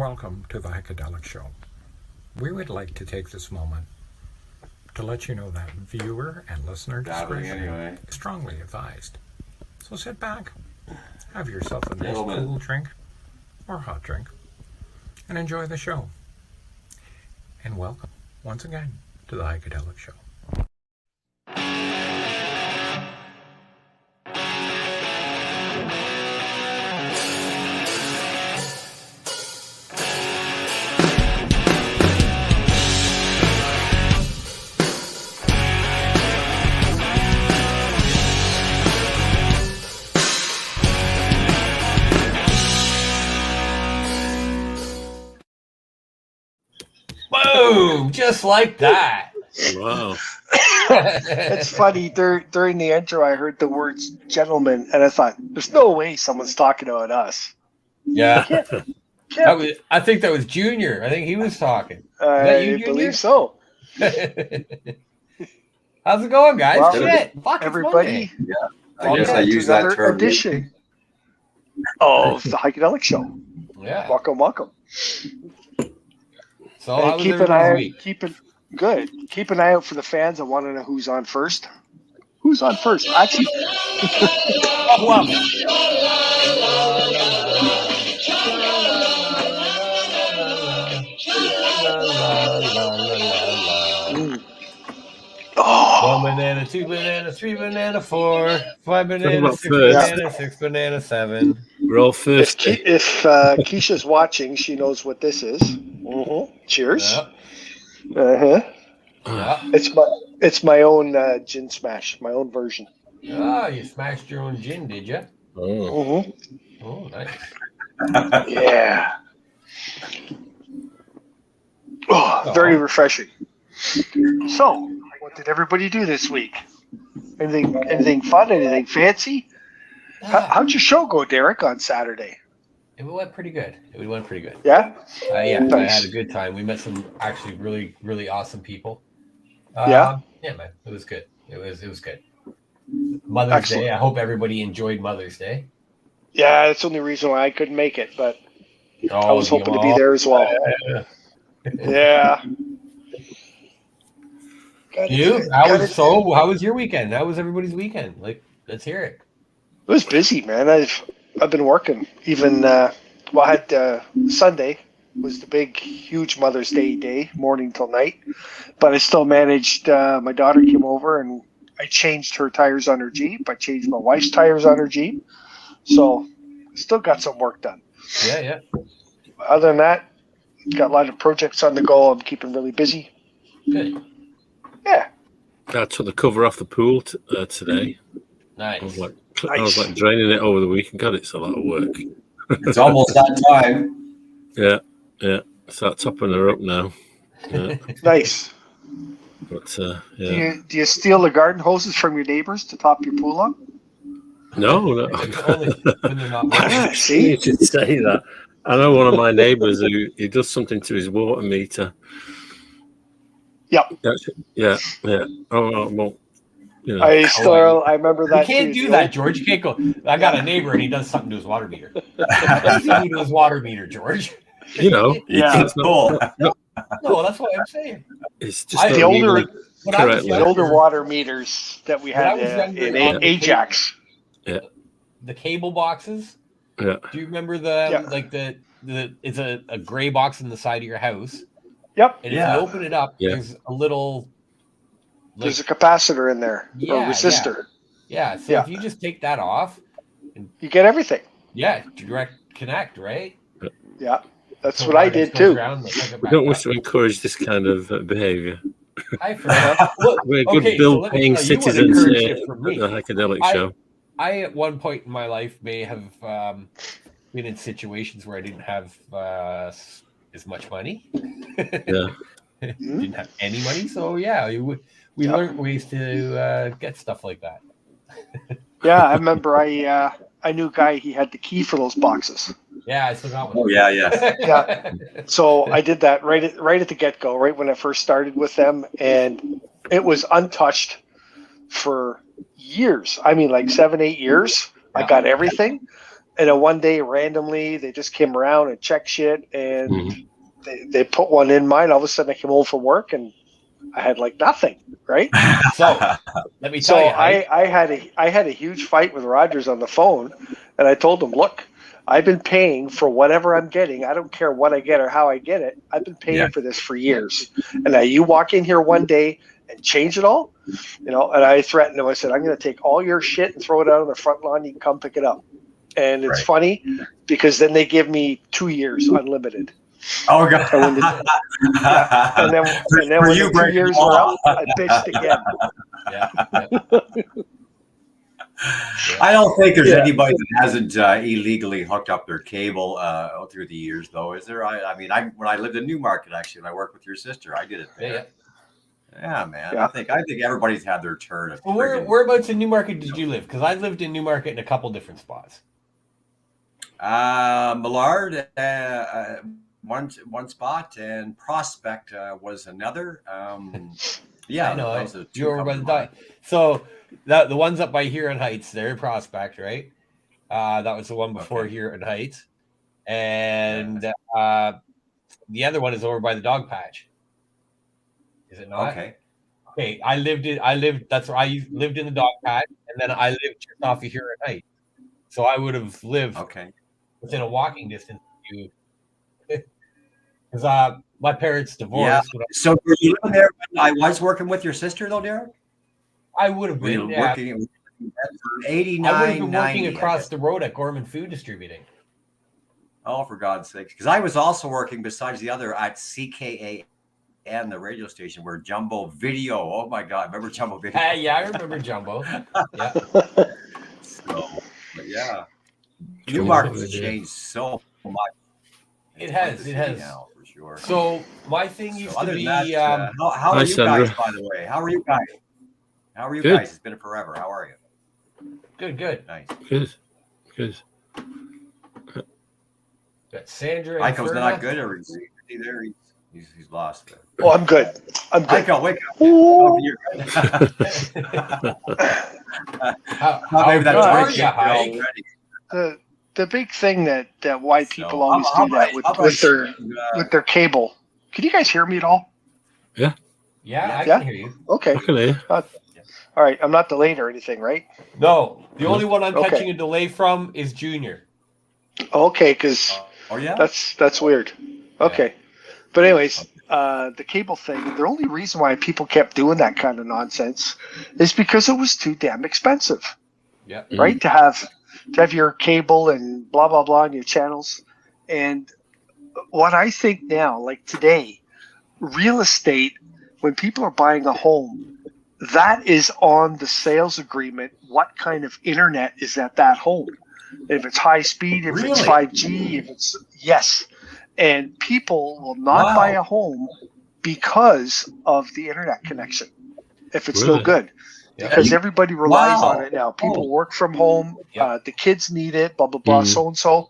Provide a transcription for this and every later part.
welcome to the Heikadelic Show. We would like to take this moment to let you know that viewer and listener discretion is strongly advised. So sit back, have yourself a nice cool drink or hot drink, and enjoy the show. And welcome once again to the Heikadelic Show. Boom! Just like that. Wow. It's funny, during the intro, I heard the words gentlemen, and I thought, there's no way someone's talking about us. Yeah. I think that was Junior. I think he was talking. I believe so. How's it going, guys? Well, Shit. Fuck, everybody. Yeah. I guess I use that term. Edition of the Heikadelic Show. Yeah. Welcome. So how was keep an eye everybody's out. week? Keep an eye out for the fans. I want to know who's on first. Who's on first? Actually, One banana, two banana, three banana, 4, 5 banana, 6 banana, 6 banana, 7. We're all first. if Keisha's watching, she knows what this is. Cheers. Yeah. Yeah. It's my own gin smash, my own version. Oh, you smashed your own gin, did you? Oh. Oh, nice. Yeah. Oh, very refreshing. So, what did everybody do this week? Anything fun? Anything fancy? How'd your show go, Derek, on Saturday? It went pretty good. Yeah? Yeah, Nice. I had a good time. We met some actually really, really awesome people. Yeah, man, it was good. It was good. Mother's Excellent. Day. I hope everybody enjoyed Mother's Day. Yeah, that's the only reason why I couldn't make it, but I was hoping to be there. there as well. Yeah. How was your weekend? How was everybody's weekend? Like, let's hear it. It was busy, man. I've been working. Even I had Sunday was the big, huge Mother's Day, morning till night. But I still managed. My daughter came over and I changed her tires on her Jeep. I changed my wife's tires on her Jeep. So still got some work done. Yeah. Other than that, got a lot of projects on the go. I'm keeping really busy. Good. Yeah. I took the cover off the pool today. Nice. I was like draining it over the weekend. God, it's a lot of work. It's almost that time. Yeah. Start topping her up now. Yeah. Nice. But yeah. Do you steal the garden hoses from your neighbors to top your pool up? No. Only when they're not. See? You should say that. I know one of my neighbours who he does something to his water meter. Yep. Yeah. Oh well. You know. I remember that. You can't do that, George. You can't go. I got a neighbor and he does something to his water meter. What does he do to his water meter, George? You know. Yeah. It's cool. No, that's what I'm saying. It's just the older correctly. water meters that we had in Ajax. Yeah. The cable boxes. Yeah. Do you remember the it's a gray box in the side of your house? Yep. And if you open it up, there's a little. There's a capacitor in there, or resistor. Yeah. So if you just take that off, you get everything. Yeah, direct connect, right? Yeah, that's what I did too. We don't wish to encourage this kind of behaviour. We're good bill-paying citizens here at the Heikadelic Show. I, at one point in my life, may have been in situations where I didn't have as much money. Yeah. Didn't have any money, so we learned ways to get stuff like that. Yeah, I remember I knew a guy, he had the key for those boxes. Yeah, I still got one. Oh, yeah. Yeah. So I did that right at the get-go, right when I first started with them, and it was untouched for years. I mean, like 7-8 years. I got everything. And then one day, randomly, they just came around and checked shit, and they put one in mine. All of a sudden, I came home from work, and I had like nothing, right? So let me tell you, I had a huge fight with Rogers on the phone, and I told him, look, I've been paying for whatever I'm getting. I don't care what I get or how I get it. I've been paying for this for years. And now you walk in here one day and change it all, and I threatened him. I said, I'm going to take all your shit and throw it out on the front lawn. You can come pick it up. And it's funny because then they give me 2 years unlimited. Oh, God. And then when the 2 years were up, I bitched again. I don't think there's anybody that hasn't illegally hooked up their cable through the years, though, is there? I mean, when I lived in Newmarket, actually, when I worked with your sister, I did it there. Yeah, man. Yeah. I think everybody's had their turn. Well, whereabouts in Newmarket did you live? Because I lived in Newmarket in a couple different spots. Millard, one spot, and Prospect was another. Yeah, I know. You were by the dock. So the ones up by Huron Heights, they're in Prospect, right? That was the one before Huron Heights, and the other one is over by the dog patch. Is it not? Okay. I lived. That's where I lived in the dog patch, and then I lived just off of Huron Heights. So I would have lived within a walking distance of you. Because my parents divorced. Yeah. So were you living there when I was working with your sister, though, Derek? I would have been working for 89. I would have been working across the road at Gorman Food Distributing. Oh, for God's sake! Because I was also working besides the other at CKA and the radio station where Jumbo Video. Oh my God! Remember Jumbo Video? Yeah, I remember Jumbo. Yeah. Newmarket has changed so much. It has. Now, for sure. So my thing used to be. How are you guys, by the way? How are you guys? Guys? It's been forever. How are you? Good. Nice. Good. Got Sandra. Michael's not good, or is he there? He's lost there. Oh, I'm good. Michael, wake up. Oh, you're good. How are you, Hike? The big thing that why people always do that with their cable. Can you guys hear me at all? Yeah, I can hear you. Okay. All right, I'm not delayed or anything, right? No, the only one I'm catching a delay from is Junior. Okay, because that's weird. Okay, but anyways, the cable thing. The only reason why people kept doing that kind of nonsense is because it was too damn expensive. Yeah. Right, to have your cable and blah blah blah on your channels. And what I think now, like today, real estate, when people are buying a home, that is on the sales agreement. What kind of internet is at that home? If it's high speed, if it's 5G, if it's and people will not buy a home because of the internet connection if it's no good. Because everybody relies on it now. People work from home. The kids need it, blah, blah, blah, so-and-so.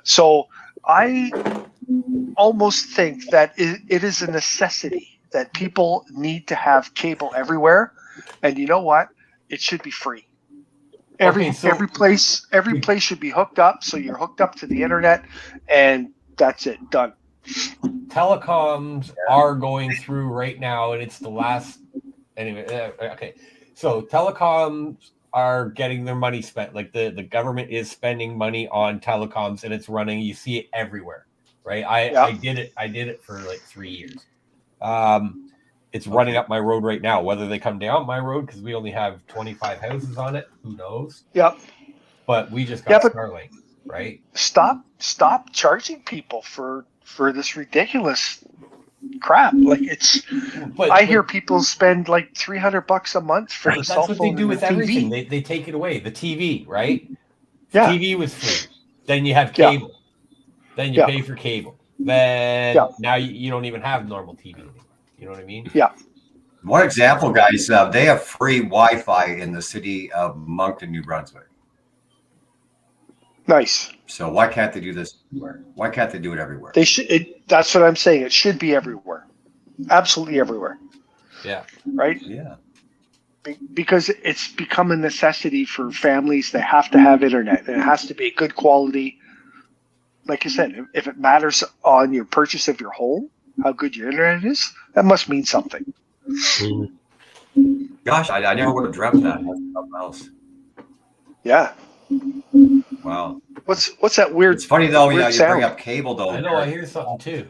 So I almost think that it is a necessity that people need to have cable everywhere. And you know what? It should be free. Every place should be hooked up. So you're hooked up to the internet, and that's it. Done. Telecoms are going through right now, and it's the last. Anyway, okay. So telecoms are getting their money spent. Like the government is spending money on telecoms, and it's running. You see it everywhere, right? I did it for like 3 years. It's running up my road right now. Whether they come down my road because we only have 25 houses on it, who knows? Yep. But we just got Starlink, right? Stop charging people for this ridiculous crap. Like I hear people spend like $300 a month for the cell phone. That's what they do with everything. They take it away. The TV, right? Yeah. TV was free. Then you have cable. Then you pay for cable. Then now you don't even have normal TV anymore. You know what I mean? Yeah. One example, guys, they have free Wi-Fi in the city of Moncton, New Brunswick. Nice. So why can't they do this everywhere? Why can't they do it everywhere? They should. That's what I'm saying. It should be everywhere. Absolutely everywhere. Yeah. Right? Yeah. because it's become a necessity for families. They have to have internet, and it has to be good quality. Like I said, if it matters on your purchase of your home, how good your internet is, that must mean something. Gosh, I never would have dreamt that. That's something else. Yeah. Wow. What's that weird? It's funny though. Weird Yeah, you sound. bring up cable though. I know. I hear something too.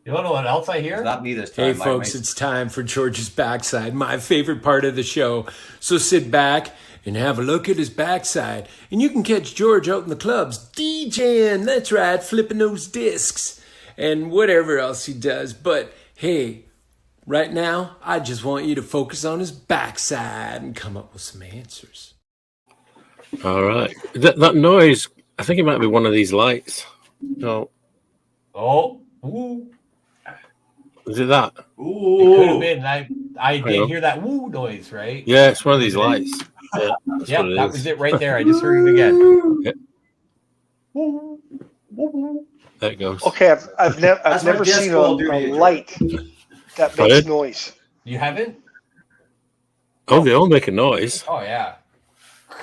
You want to know what else I hear? It's not me this time. Hey, folks, it's time for George's backside, my favorite part of the show. So sit back and have a look at his backside. And you can catch George out in the clubs, DJing, that's right, flipping those discs, and whatever else he does. But hey, right now, I just want you to focus on his backside and come up with some answers. All right. That noise, I think it might be one of these lights. No. Oh. Ooh. Is it that? Ooh. It could have been. I did hear that woo noise, right? Yeah, it's one of these lights. Yeah, yeah, that was it right there. I just heard it again. Yeah. There it goes. Okay, I've never seen a light that makes noise. You haven't? Oh, they all make a noise. Oh yeah.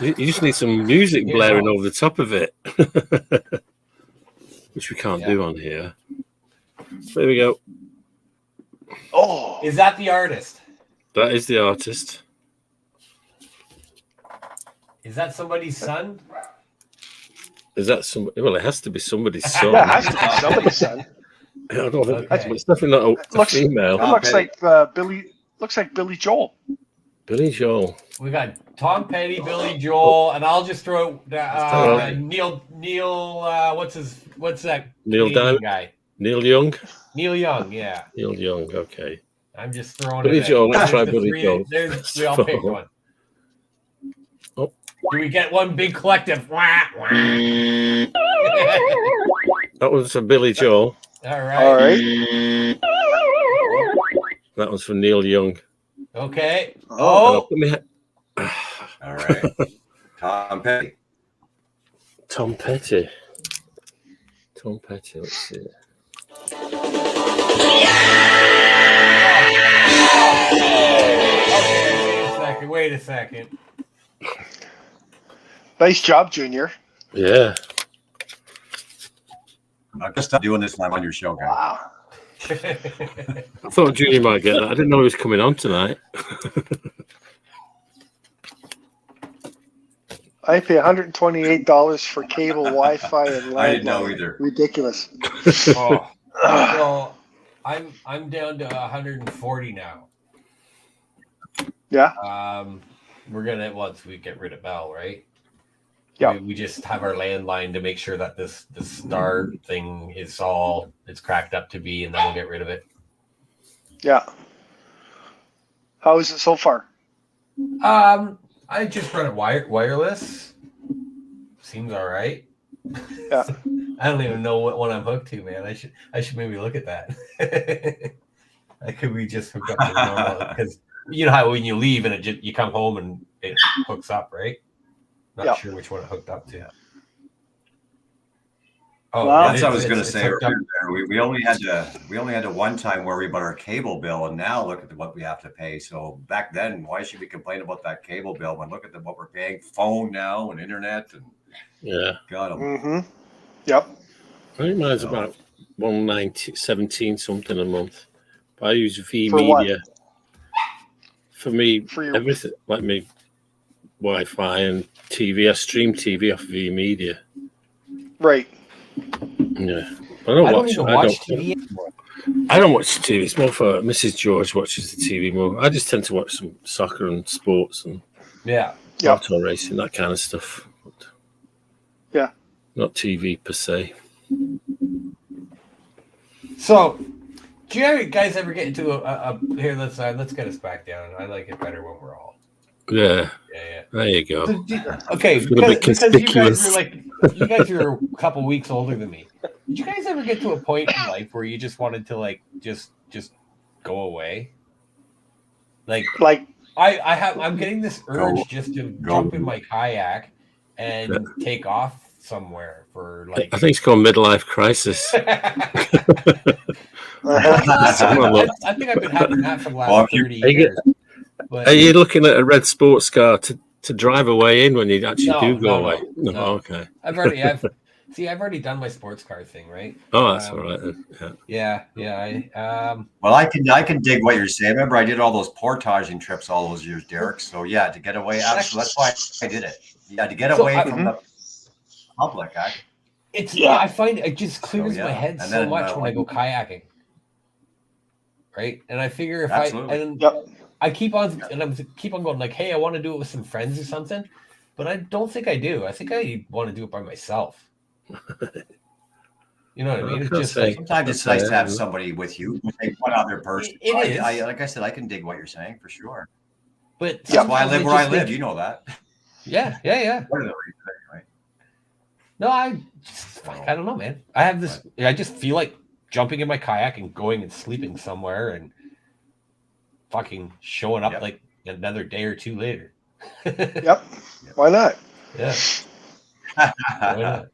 You just need some music blaring over the top of it, which we can't do on here. There we go. Oh, is that the artist? That is the artist. Is that somebody's son? Is that some? Well, it has to be somebody's son. Yeah, it has to be somebody's son. I don't think it's definitely not a female. It looks like Billy. Looks like Billy Joel. Billy Joel. We got Tom Petty, Billy Joel, and I'll just throw Neil. What's that? Neil Diamond guy. Neil Young. Neil Young, yeah. Neil Young, okay. I'm just throwing Billy Joel. Let's try Billy Joel. We all picked one. Oh. Do we get one big collective? That was for Billy Joel. All right. That was for Neil Young. Okay. Oh. All right. Tom Petty. Tom Petty. Tom Petty. Let's see. Okay, wait a second. Nice job, Junior. Yeah. I'm just doing this when I'm on your show, guys. Wow. I thought Junior might get that. I didn't know he was coming on tonight. I pay $128 for cable, Wi-Fi, and landline. I didn't know either. Ridiculous. Oh. So I'm down to 140 now. Yeah. We're gonna once we get rid of Bell, right? Yeah. We just have our landline to make sure that this star thing is all it's cracked up to be, and then we'll get rid of it. Yeah. How is it so far? I just run it wireless. Seems all right. Yeah. I don't even know what one I'm hooked to, man. I should maybe look at that. Could we just hook up to normal? Because you know how when you leave and you come home and it hooks up, right? Not sure which one it hooked up to. Oh, well, that's what I was going to say earlier. We only had to one time worry about our cable bill, and now look at what we have to pay. So back then, why should we complain about that cable bill when look at what we're paying? Phone now and internet and got them. Mm-hmm. Yep. I think mine's about $117 something a month. But I use V For Media. what? For me, everything like me, Wi-Fi and TV. I stream TV off V Media. Right. Yeah. I don't watch TV anymore. I don't watch TV. It's more for Mrs. George watches the TV more. I just tend to watch some soccer and sports and auto racing, that kind of stuff. But not TV per se. So, do you guys ever get into a here? Let's get us back down. I like it better when we're all. Yeah. There you go. Okay, because you guys are a couple weeks older than me. Did you guys ever get to a point in life where you just wanted to just go away? I'm getting this urge just to jump in my kayak and take off somewhere for I think it's called midlife crisis. I think I've been having that for the last 30 years. Are you looking at a red sports car to drive away in when you actually do go away? No. Okay. I've already done my sports car thing, right? Oh, that's all right then. Yeah. Well, I can dig what you're saying. Remember, I did all those portaging trips all those years, Derek. So yeah, to get away, absolutely, that's why I did it. Yeah, to get away from the public. I find it just clears my head so much when I go kayaking. Right, and I figure if I keep on going like, hey, I want to do it with some friends or something, but I don't think I do. I think I want to do it by myself. You know what I mean? It's just like sometimes it's nice to have somebody with you, like one other person. It is. Like I said, I can dig what you're saying for sure. But that's why I live where I live. You know that. Yeah. What are the reasons anyway? No, I don't know, man. I have this. I just feel like jumping in my kayak and going and sleeping somewhere and fucking showing up like another day or two later. Yep. Why not? Yeah. Why not?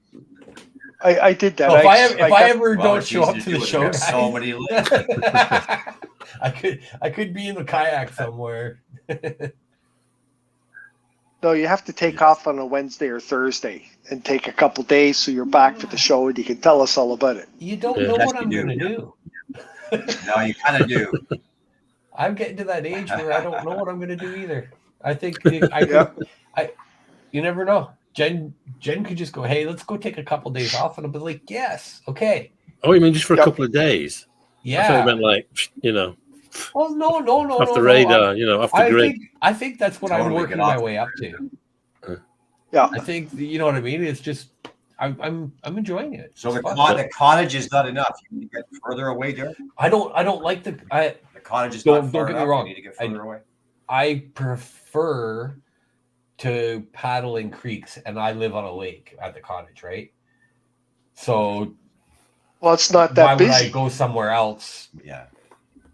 I did that. So if I ever don't show up to the show, guys, so many I could be in the kayak somewhere. No, you have to take off on a Wednesday or Thursday and take a couple days so you're back for the show and you can tell us all about it. You don't know what I'm going to do. No, you kind of do. I'm getting to that age where I don't know what I'm going to do either. I think you never know. Jen could just go, hey, let's go take a couple days off, and I'll be like, yes, okay. Oh, you mean just for a couple of days? Yeah. I thought you meant like, Well, no. Off the radar, off the grid. I think that's what I'm working my way up to. Yeah. I think you know what I mean. It's just I'm enjoying it. So the cottage is not enough. You need to get further away, Derek. I don't like the cottage is not far don't get enough. me wrong. You need to get further away. I prefer to paddle in creeks, and I live on a lake at the cottage, right? So, well, it's not that busy. Why would I go somewhere else? Yeah.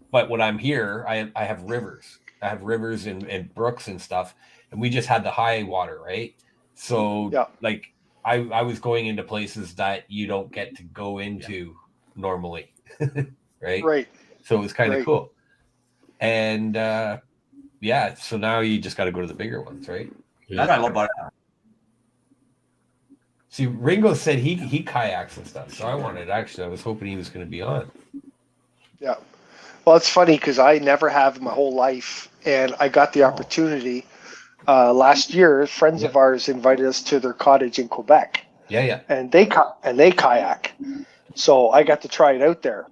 But when I'm here, I have rivers. I have rivers and brooks and stuff, and we just had the high water, right? So, like, I was going into places that you don't get to go into normally, right? Right. So it was kind of cool. And so now you just got to go to the bigger ones, right? That's what I love about it. See, Ringo said he kayaks and stuff, so I was hoping he was going to be on. Yeah. Well, it's funny because I never have my whole life, and I got the opportunity last year. Friends of ours invited us to their cottage in Quebec. Yeah. And they kayak, so I got to try it out there.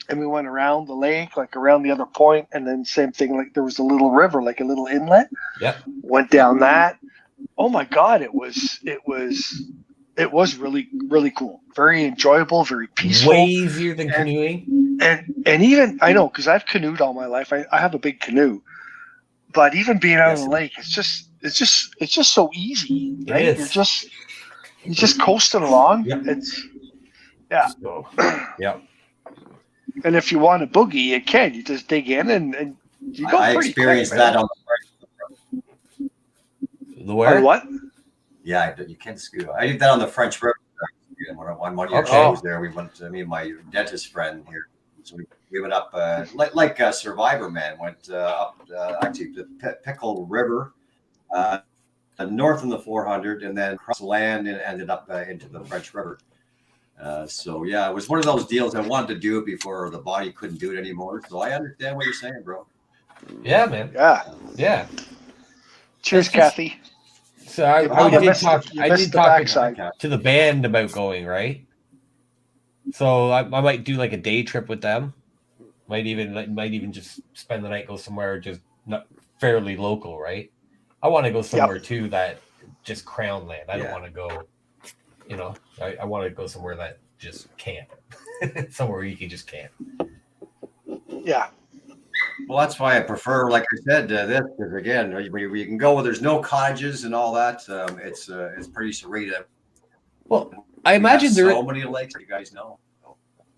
And we went around the lake, like around the other point, and then same thing. Like there was a little river, like a little inlet. Yeah. Went down that. Oh my God! It was really, really cool. Very enjoyable. Very peaceful. Way easier than canoeing. And even I know because I've canoed all my life. I have a big canoe, but even being out on the lake, it's just so easy. Right? It is. You're just coasting along. Yep. And if you want a boogie, you can. You just dig in and you go. I experienced that on the where? On what? Yeah, you can't scoot. I did that on the French River. On one of your shows there, we went to me and my dentist friend here. So we went up like Survivor Man went up actually the Pickle River north in the 400 and then crossed land and ended up into the French River. So yeah, it was one of those deals. I wanted to do it before the body couldn't do it anymore. So I understand what you're saying, bro. Yeah, man. Yeah. Cheers, Kathy. So I did talk to the band about going, right? So I might do like a day trip with them. Might even just spend the night, go somewhere just not fairly local, right? I want to go somewhere too that just crown land. I don't want to go. I want to go somewhere that just camp. Somewhere you can just camp. Yeah. Well, that's why I prefer, like I said, this because again, where you can go where there's no cottages and all that. It's pretty serene. Well, I imagine there are so many lakes. You guys know.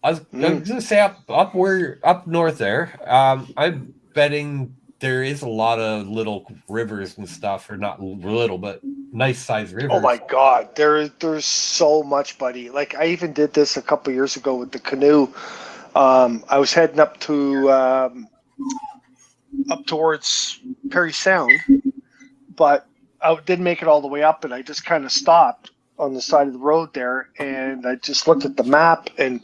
I was going to say up north there. I'm betting there is a lot of little rivers and stuff, or not little, but nice sized rivers. Oh my God, there's so much, buddy. Like I even did this a couple years ago with the canoe. I was heading up to up towards Perry Sound, but I didn't make it all the way up, and I just kind of stopped on the side of the road there, and I just looked at the map, and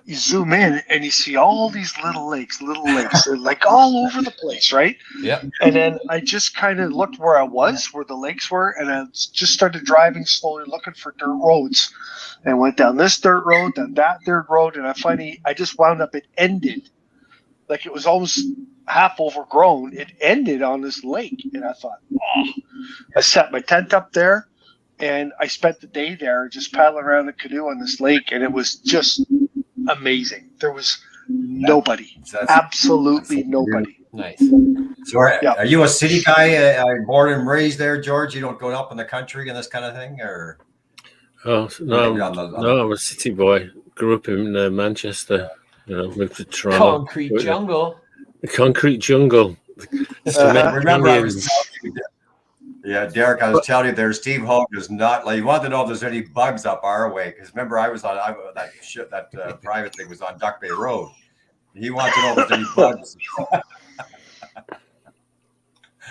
you zoom in and you see all these little lakes. They're like all over the place, right? Yep. And then I just kind of looked where I was, where the lakes were, and I just started driving slowly, looking for dirt roads, and went down this dirt road, then that dirt road, and I just wound up, it ended. Like it was almost half overgrown. It ended on this lake, and I thought, oh. I set my tent up there, and I spent the day there just paddling around a canoe on this lake, and it was just amazing. There was nobody, absolutely nobody. Nice. So are you a city guy, born and raised there, George? You don't go up in the country and this kind of thing, or? Oh no, no, I'm a city boy. Grew up in Manchester. Moved to Toronto. Concrete jungle. The concrete jungle. Remember, I was telling you, Derek, I was telling you there, Steve Hogue does not, like, you want to know if there's any bugs up our way, because remember I was on that private thing was on Duck Bay Road. He wanted to know if there's any bugs.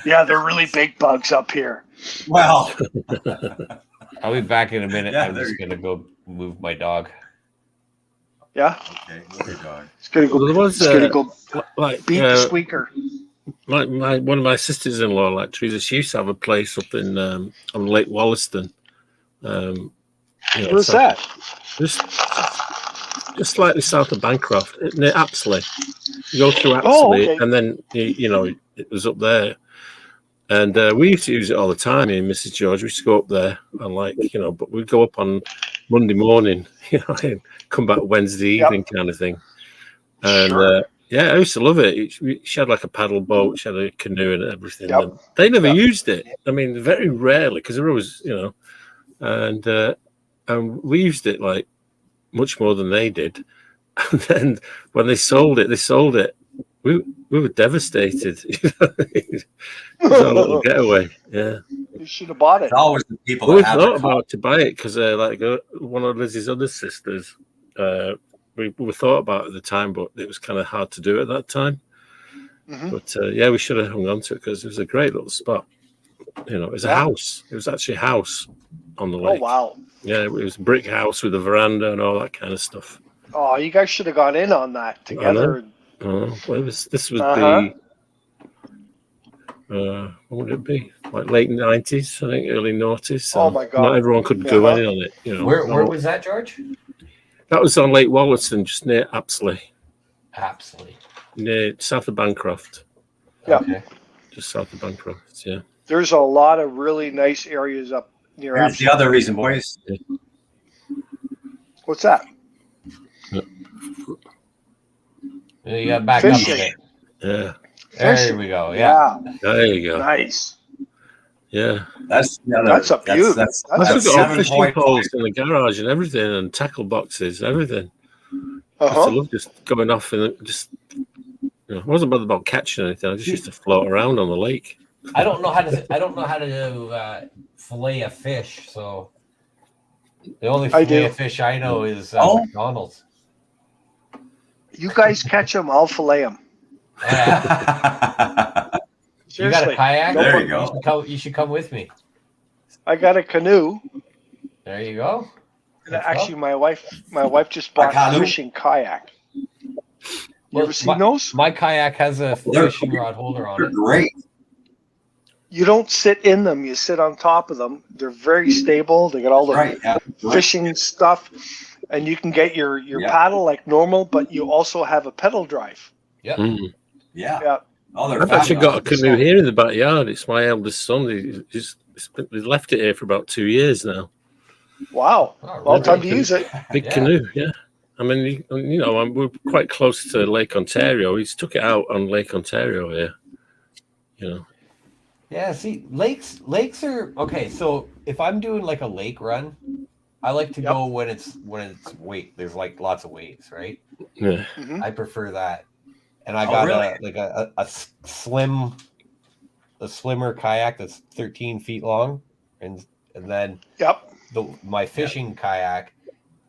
Yeah, they're really big bugs up here. Well, I'll be back in a minute. Yeah, I'm just gonna go move my dog. Yeah. Okay, move your dog. It's gonna go. Well, it's gonna go beat the squeaker. One of my sisters-in-law, like Teresa, she used to have a place up in on Lake Wollaston. Where's that? Just slightly south of Bancroft, near Apsley. You go through Apsley, and then it was up there. And we used to use it all the time. Me and Mrs. George, we used to go up there and but we'd go up on Monday morning, and come back Wednesday evening kind of thing. And I used to love it. She had like a paddle boat, she had a canoe and everything. Yep. And they never used it. I mean, very rarely, because they were always, and we used it like much more than they did. And then when they sold it. We were devastated. It was a little getaway. Yeah, you should have bought it. It's always the people. We thought about to buy it because, one of Lizzie's other sisters, we thought about it at the time, but it was kind of hard to do at that time. Mm-hmm. But we should have hung on to it because it was a great little spot. It was a house. It was actually a house on the lake. Oh wow! Yeah, it was a brick house with a veranda and all that kind of stuff. Oh, you guys should have gone in on that together. Well, this was the what would it be? Like late 90s, I think, early noughties. So oh my god! Not everyone could go in on it. Where was that, George? That was on Lake Wollaston, just near Apsley. Apsley, near south of Bancroft. Yeah, okay. Just south of Bancroft. Yeah. There's a lot of really nice areas up near. Here's the other reason, boys. What's that? You got back up a bit. Yeah. There we go. Yeah. There you go. Nice. Yeah. That's a beauty. That's got fishing poles in the garage and everything, and tackle boxes, everything. I love just going off and just. I wasn't bothered about catching anything. I just used to float around on the lake. I don't know how to fillet a fish. So the only fillet of fish I know is McDonald's. You guys catch them, I'll fillet them. Yeah. You got a kayak? There you go. You should come with me. I got a canoe. There you go. Actually, my wife just bought a fishing kayak. You ever seen those? My kayak has a fishing rod holder on it. Great. You don't sit in them; you sit on top of them. They're very stable. They got all the fishing stuff, and you can get your paddle like normal, but you also have a pedal drive. Yep. Mm. Yeah. I've actually got a canoe here in the backyard. It's my eldest son. He's left it here for about 2 years now. Wow! Well, time to use it. Big canoe, yeah. I mean, we're quite close to Lake Ontario. He's took it out on Lake Ontario here. Yeah, see, lakes are okay. So if I'm doing like a lake run, I like to go when it's weight. There's like lots of waves, right? Yeah. Mm-hmm. I prefer that. And I got a slimmer kayak that's 13 feet long, and then my fishing kayak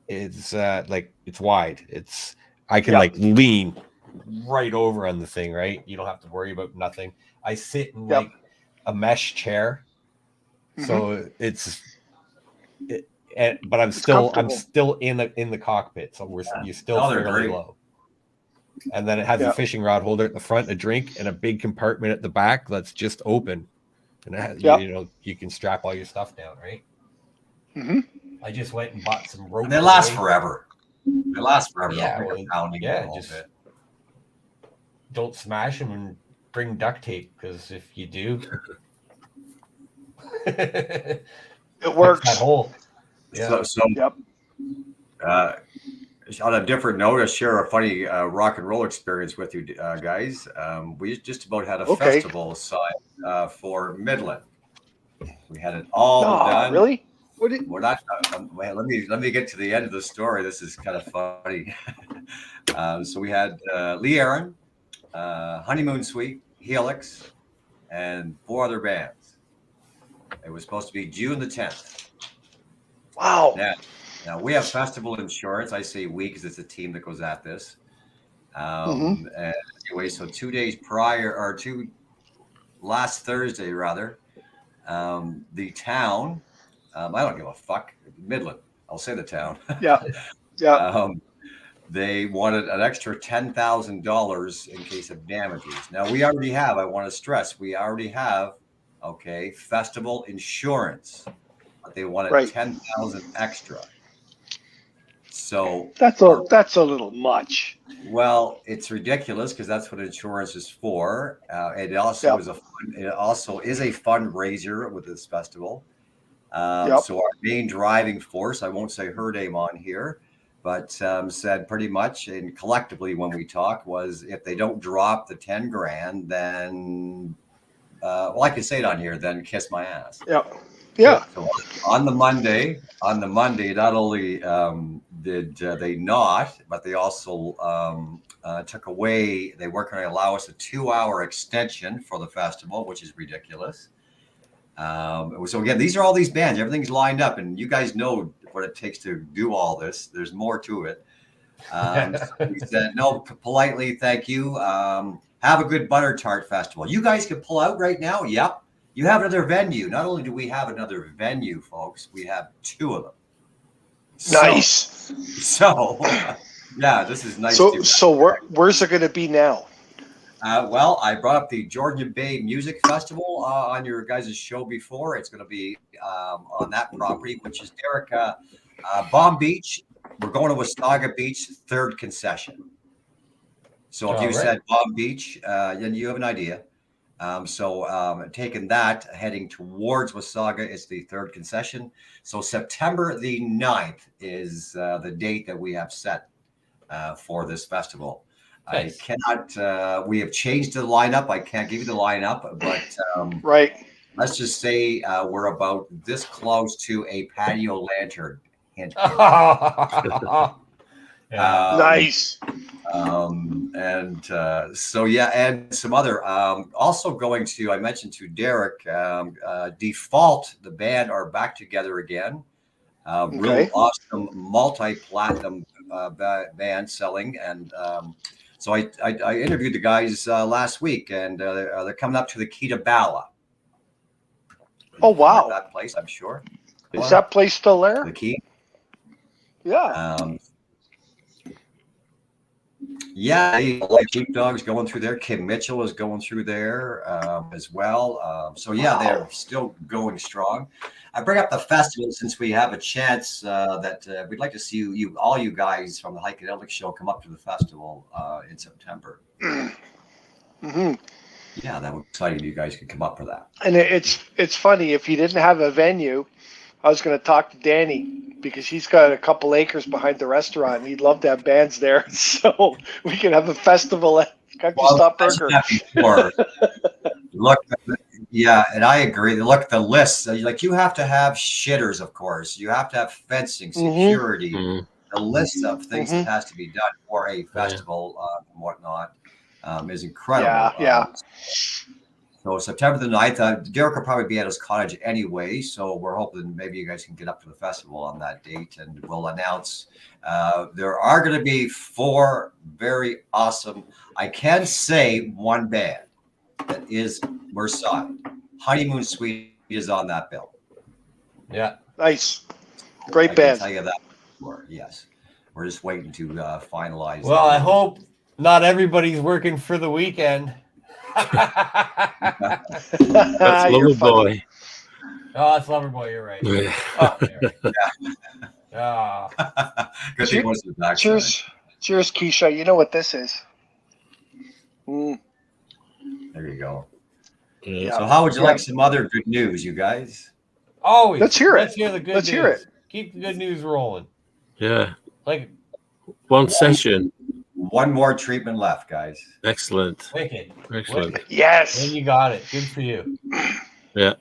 is it's wide. I can like lean right over on the thing, right? You don't have to worry about nothing. I sit in like a mesh chair, so but I'm still in the cockpit, so you're still fairly low. And then it has a fishing rod holder at the front, a drink, and a big compartment at the back that's just open, and it has, you can strap all your stuff down, right? I just went and bought some rope. And they last forever. They last forever. Just don't smash them and bring duct tape, because if you do, it works. That hole. On a different note, I'll share a funny rock and roll experience with you guys. We just about had a festival side for Midland. We had it all done. Really? We're not. Let me get to the end of the story. This is kind of funny. So we had Lee Aaron, Honeymoon Suite, Helix, and 4 other bands. It was supposed to be June the 10th. Wow. Now we have festival insurance. I say we because it's a team that goes at this. And anyway, so 2 days prior, or last Thursday rather, the town. I don't give a fuck. Midland. I'll say the town. They wanted an extra $10,000 in case of damages. Now we already have. I want to stress, we already have. Festival insurance, but they wanted $10,000 extra. So that's a little much. Well, it's ridiculous because that's what insurance is for. It also is a fundraiser with this festival. So our main driving force, I won't say her name on here, but said pretty much, and collectively when we talk, was if they don't drop the 10 grand, then I can say it on here, then kiss my ass. Yeah. So on the Monday, not only did they not, but they also took away. They weren't going to allow us a 2-hour extension for the festival, which is ridiculous. So again, these are all these bands. Everything's lined up, and you guys know what it takes to do all this. There's more to it. So we said no, politely, thank you. Have a good butter tart festival. You guys can pull out right now. Yep. You have another venue. Not only do we have another venue, folks, we have 2 of them. Nice. So this is nice. So where's it going to be now? Well, I brought up the Georgian Bay Music Festival on your guys' show before. It's going to be on that property, which is Derek, Bomb Beach. We're going to Wasaga Beach, 3rd concession. So if you said Bomb Beach, then you have an idea. Taking that, heading towards Wasaga is the 3rd concession. So September the 9th is the date that we have set for this festival. Nice. I cannot, we have changed the lineup. I can't give you the lineup, but let's just say we're about this close to a patio lantern. Hint. Nice. And some other, also going to, I mentioned to Derek, Default, the band are back together again. Real awesome multi-platinum band selling. And so I interviewed the guys last week, and they're coming up to the Heikadelic. Oh, wow. That place, I'm sure. Is that place still there? The Key? Yeah. Sheepdog's going through there. Kim Mitchell is going through there as well. They're still going strong. I bring up the festival since we have a chance that we'd like to see all you guys from the Heikadelic Show come up to the festival in September. Mm-hmm. Yeah, that would be exciting if you guys could come up for that. And it's funny, if you didn't have a venue, I was going to talk to Danny, because he's got a couple acres behind the restaurant. And he'd love to have bands there, so we can have a festival at Country Stop Burger. And I agree. Look, the list. Like, you have to have shitters, of course. You have to have fencing, security. Mm-hmm. The list of things that has to be done for a festival and whatnot is incredible. So September the 9th, Derek will probably be at his cottage anyway. So we're hoping maybe you guys can get up to the festival on that date, and we'll announce. There are going to be 4 very awesome. I can say one band that we're signed. Honeymoon Suite is on that bill. Yeah, nice, great I band. can tell you that before. Yes, we're just waiting to finalize. Well, I hope not everybody's working for the weekend. That's Loverboy. Oh, it's Loverboy. You're right. Yeah. Oh, yeah. Good thing it wasn't back. Cheers, Keisha. You know what this is? There you go. Yeah. So, how would you like some other good news, you guys? Always. Let's hear it. Let's hear the good Let's news. hear it. Keep the good news rolling. Yeah. Like One session. One more treatment left, guys. Excellent. wicked. Excellent. Wicked. Yes. Well, you got it. Good for you. Yeah.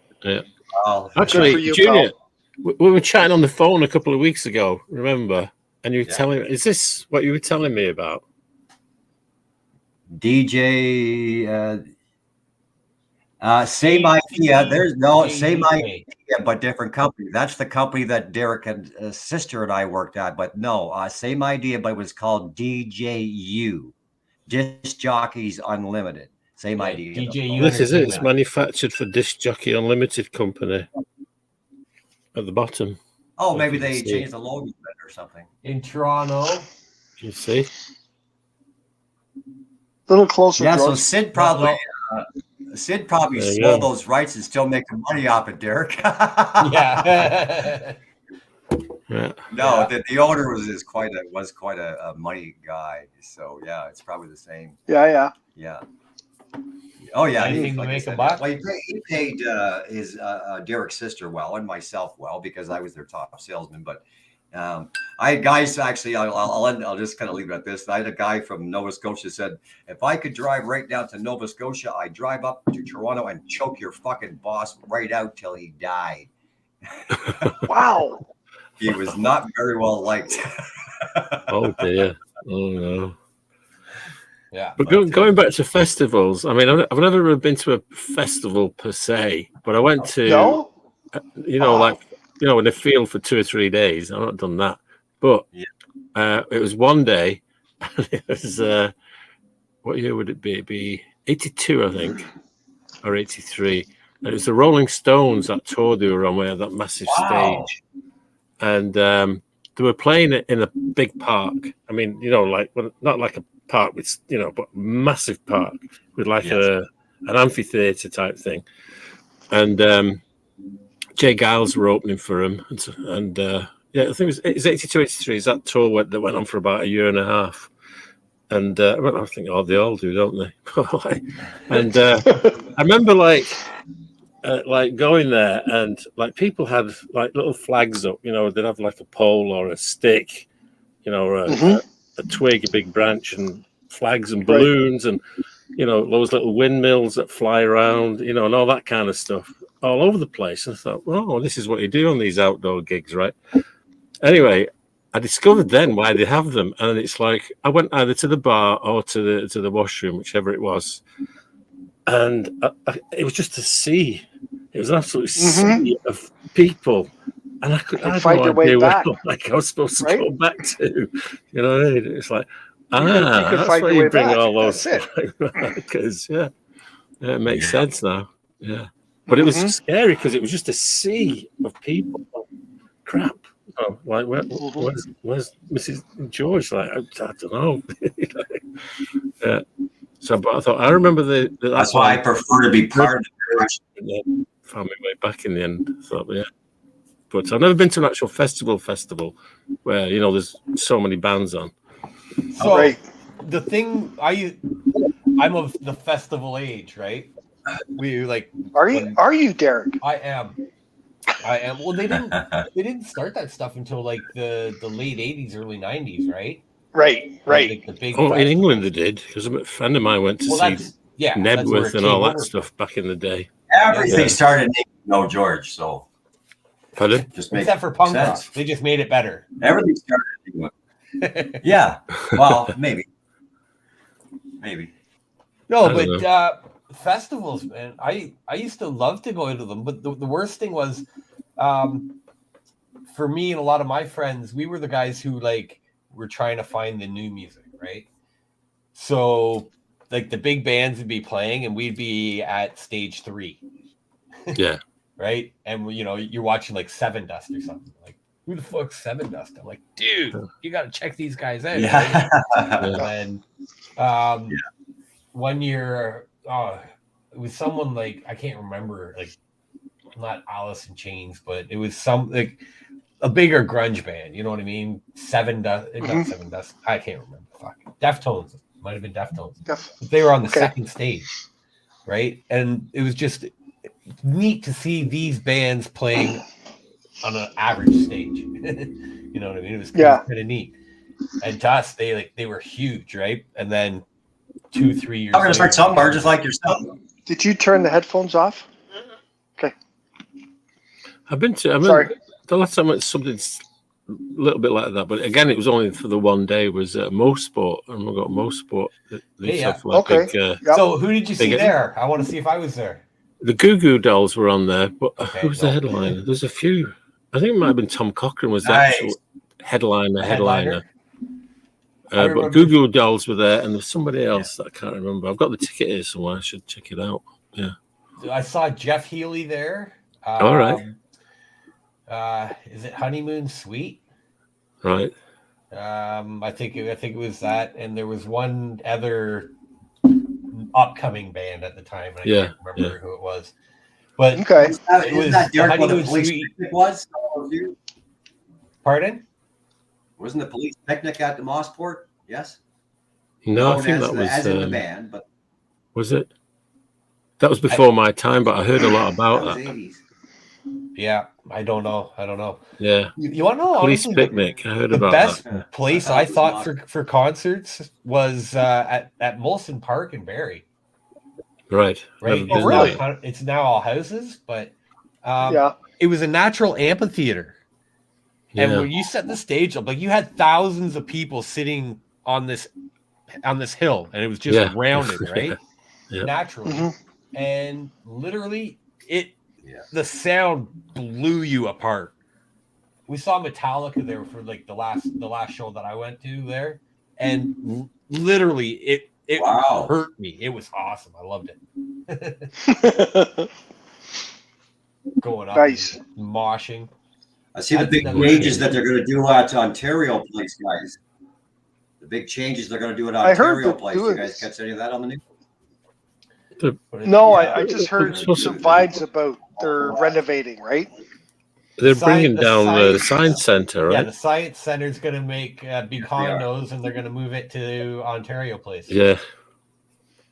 Oh, Actually, for you, Junior, we were chatting on the phone a couple of weeks ago, remember? And you were telling me, is this what you were telling me about? DJ, same idea. There's same idea, but different company. That's the company that Derek and sister and I worked at. But no, same idea, but it was called DJU, Disc Jockeys Unlimited. Same idea. DJU. This is it. It's manufactured for Disc Jockey Unlimited Company. At the bottom. Oh, maybe they changed the logo or something. In Toronto. You see? A little closer. Yeah, George. so Sid probably sold those rights and still making money off it, Derek. Yeah. Yeah. No, the owner was quite a money guy. So yeah, it's probably the same. Yeah. Oh yeah, Anything to make a buck? Well, he paid his Derek's sister well and myself well because I was their top salesman. But I had guys actually. I'll just kind of leave it at this. I had a guy from Nova Scotia said, if I could drive right down to Nova Scotia, I'd drive up to Toronto and choke your fucking boss right out till he died. Wow. He was not very well liked. Oh dear. Oh no. Yeah. But going back to festivals, I mean, I've never really been to a festival per se, but I went to, in the field for 2 or 3 days. I've not done that, but it was one day, and it was what year would it be? It'd be 82, I think, or 83. And it was the Rolling Stones that tour they were on, where that massive stage, and they were playing it in a big park. I mean, not like a park with, but massive park with like an amphitheater type thing. And Jay Giles were opening for him. And I think it's 82, 83. Is that tour that went on for about a year and a half. And I think they all do, don't they? And I remember like going there, and like people had like little flags up, they'd have like a pole or a stick, or a twig, a big branch, and flags and balloons, and those little windmills that fly around, and all that kind of stuff all over the place. And I thought, well, this is what you do on these outdoor gigs, right? Anyway, I discovered then why they have them, and it's like I went either to the bar or to the washroom, whichever it was, and it was just a sea. It was an absolute sea of people. And I had find your way back. I was supposed to go back to, it's like, you could that's find why your way you bring back. all those, That's because it makes sense now. Yeah, but it was scary because it was just a sea of people. Crap. Oh, like where's Mrs. George? Like I don't know. Yeah. So, but I thought I remember that's why I prefer to be part of the. Found my way back in the end. So yeah. But I've never been to an actual festival where there's so many bands on. So the thing I'm of the festival age, right? We like. Are you, Derek? I am. Well, they didn't start that stuff until like the late '80s, early '90s, right? Right. Like the big in England they did, because a friend of mine went to see Nebworth and all that stuff back in the day. Everything started in George, so. Pardon? Except for punk rock, they just made it better. Everything started in England. Yeah, well, maybe. No, but festivals, man. I used to love to go to them, but the worst thing was, for me and a lot of my friends, we were the guys who like were trying to find the new music, right? So like the big bands would be playing, and we'd be at stage 3. Yeah. Right, and you know you're watching like Seven Dust or something. Like, who the fuck's Seven Dust? I'm like, dude, you got to check these guys out. Yeah. Right? And one year, it was someone like, I can't remember, like not Alice in Chains, but it was some like a bigger grunge band. You know what I mean? Seven Dust, not Seven Dust. I can't remember. Fuck, Deftones. Might have been Deftones. But they were on the second stage, right? And it was just neat to see these bands playing on an average stage. You know what I mean? It was kind of neat. And to us, they were huge, right? And then 2-3 years. I'm gonna start somewhere, just like yourself. Did you turn the headphones off? Okay. Sorry. The last time it's something a little bit like that, but again, it was only for the one day. Was Most Sport, and we got Most Sport. Okay. Big, So who did you see there? I want to see if I was there. The Goo Goo Dolls were on there, but who was the headliner? There's a few. I think it might have been Tom Cochrane was the actual headliner. But Goo Goo Dolls were there, and there's somebody else that I can't remember. I've got the ticket here somewhere. I should check it out. Yeah. I saw Jeff Healey there. All right. Is it Honeymoon Suite? Right. I think it was that, and there was one other upcoming band at the time. And I can't remember who it was. But it was that Derek the police picnic was? Pardon? Wasn't the police picnic at the Mossport? Yes. No, I think that was as in the band, but was it? That was before my time, but I heard a lot about that. 80s. Yeah, I don't know. Yeah, you want to know? Police honestly, picnic. I heard about the best that. place I thought for concerts was at Molson Park in Barrie. Right. Right. Oh, really? It's now all houses, but yeah, it was a natural amphitheater. And when you set the stage up, like you had thousands of people sitting on this hill, and it was just rounded, right? Naturally. And literally the sound blew you apart. We saw Metallica there for like the last show that I went to there, and literally it hurt me. It was awesome. I loved it. Going up, nice, moshing. I see the big changes that they're going to do at Ontario Place, guys. The big changes they're going to do at Ontario Place. You guys catch any of that on the news? No, I just heard some vibes about they're renovating, right? They're bringing down the Science Centre, right? Yeah, the Science Centre is going to make big condos, and they're going to move it to Ontario Place. Yeah.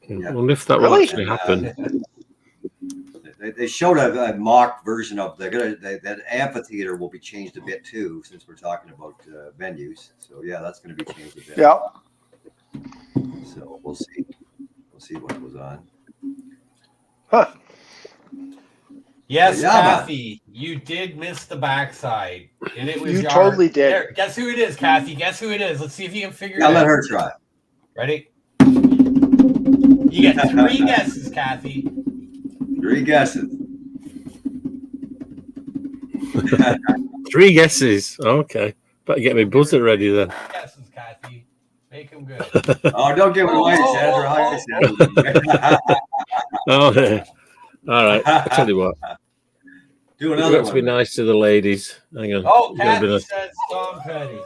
I wonder if that will actually happen. They showed a mock version of that amphitheater will be changed a bit too, since we're talking about venues. So yeah, that's going to be changed a bit. Yeah. So we'll see. We'll see what goes on. Huh. Yes, Kathy, you did miss the backside, and it was you totally did. There, guess who it is, Kathy? Guess who it is? Let's see if you can figure it out. out. Let her try. Ready? You get 3 guesses, Kathy. 3 guesses. 3 guesses. Okay. Better get my buzzer ready then. 3 guesses, Kathy. Make them good. Oh, don't give away, Sandra. Oh, all right. I'll tell you what. Do another one. To be nice to the ladies. Hang on. Oh, Kathy says Tom Petty.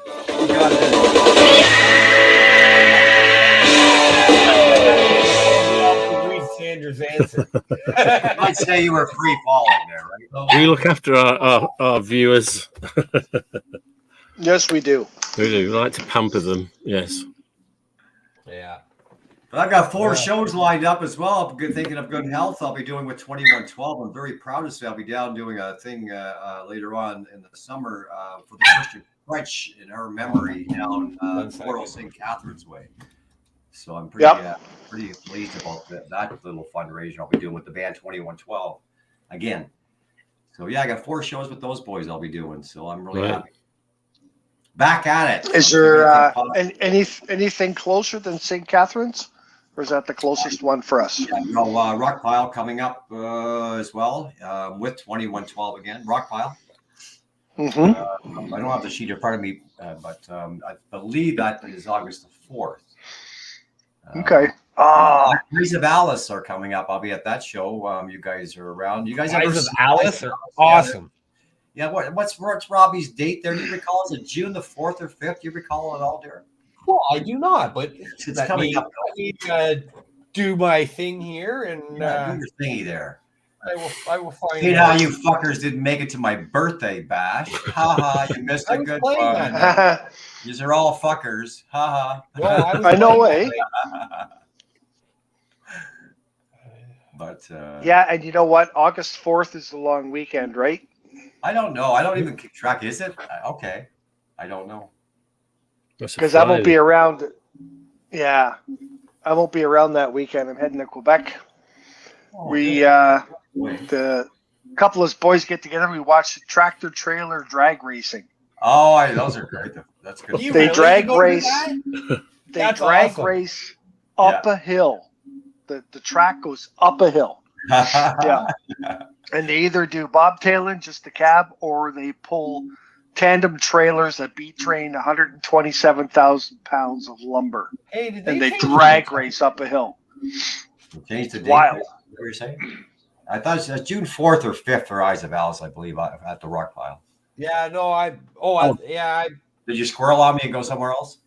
Sandra's answer. I'd say you were free falling there, right? We look after our viewers. Yes, we do. We do. We like to pamper them. Yes. Yeah. But I've got 4 shows lined up as well. I'm thinking of good health. I'll be doing with 2112. I'm very proud to say I'll be down doing a thing later on in the summer for the Christian French in her memory down Portal St. Catherine's Way. So I'm pretty pleased about that little fundraiser I'll be doing with the band 2112 again. So yeah, I got 4 shows with those boys I'll be doing. So I'm really happy. Back at it. Is there anything closer than St. Catherine's? Or is that the closest one for us? Yeah, no, Rockpile coming up as well with 2112 again. Rockpile. Mm-hmm. I don't have the sheet in front of me, but I believe that is August the 4th. Okay. Eyes of Alice are coming up. I'll be at that show. You guys are around. You guys Eyes of Alice are awesome. Yeah. What's Robbie's date there? Do you recall? Is it June the 4th or 5th? Do you recall at all, Darren? Well, I do not, but It's coming up. Let me do my thing here and do your thingy there. I will find. See how you fuckers didn't make it to my birthday bash? Ha you missed a good one. These are all fuckers. Ha Well, I know, eh? But yeah, and you know what? August 4th is the long weekend, right? I don't know. I don't even keep track. Is it? Okay. I don't know. Because I won't be around. Yeah, I won't be around that weekend. I'm heading to Quebec. The couple of boys get together. We watch tractor trailer drag racing. Oh, those are great. That's good. They drag race. They drag awesome. Race up a hill. The track goes up a hill. Yeah, and they either do bobtailing, just the cab, or they pull tandem trailers that train 127,000 pounds of lumber. Hey, and they drag race up a hill. Change the date. Wild. What were you saying? I thought it was June 4th or 5th for Eyes of Alice, I believe, at the rock pile. Yeah, no, Did you squirrel on me and go somewhere else?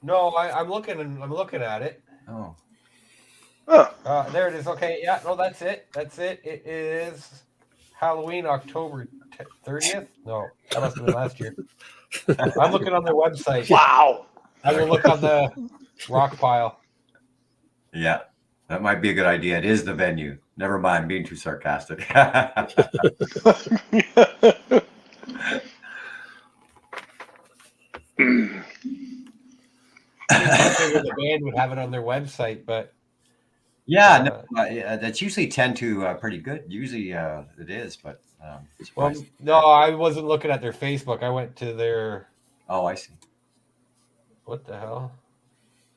No, I'm looking at it. Oh. There it is. Okay, yeah, no, that's it. It is Halloween, October 30th. No, that must have been last year. I'm looking on their website. Wow. I will look on the rock pile. Yeah, that might be a good idea. It is the venue. Never mind, being too sarcastic. The band would have it on their website, but that's usually tend to pretty good. Usually it is, but no, I wasn't looking at their Facebook. I went to their. Oh, I see. What the hell?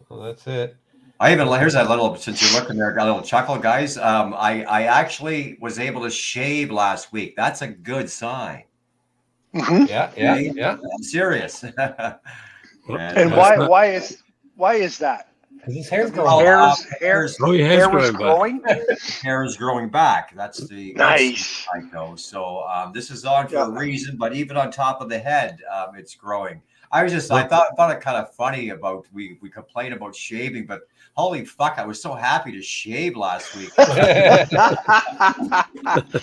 Well, that's it. Here's that little, since you're looking there, got a little chuckle, guys. I actually was able to shave last week. That's a good sign. Mm-hmm. Yeah. I'm serious. and why is that? Because his hair's growing. Hair is growing. Hair is growing back. That's the nice. I know. So this is on for a reason, but even on top of the head, it's growing. I thought it kind of funny about we complain about shaving, but holy fuck, I was so happy to shave last week.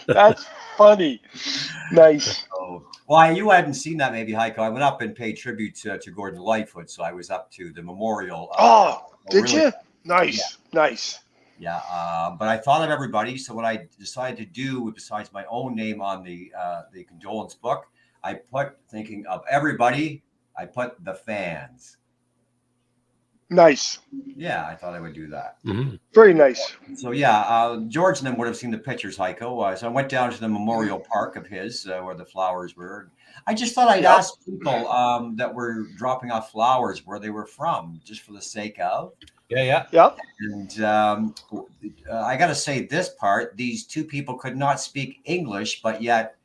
That's funny. Nice. So, well, you hadn't seen that maybe, Heiko. I went up and paid tribute to Gordon Lightfoot, so I was up to the memorial. Did you? Nice. Yeah, but I thought of everybody, so what I decided to do, besides my own name on the condolence book, I put, thinking of everybody, I put the fans. Nice. Yeah, I thought I would do that. Mm-hmm. Very nice. So yeah, George and them would have seen the pictures, Heiko. So I went down to the memorial park of his, where the flowers were. I just thought I'd ask people that were dropping off flowers where they were from, just for the sake of. Yeah. And I got to say this part: these two people could not speak English, but yet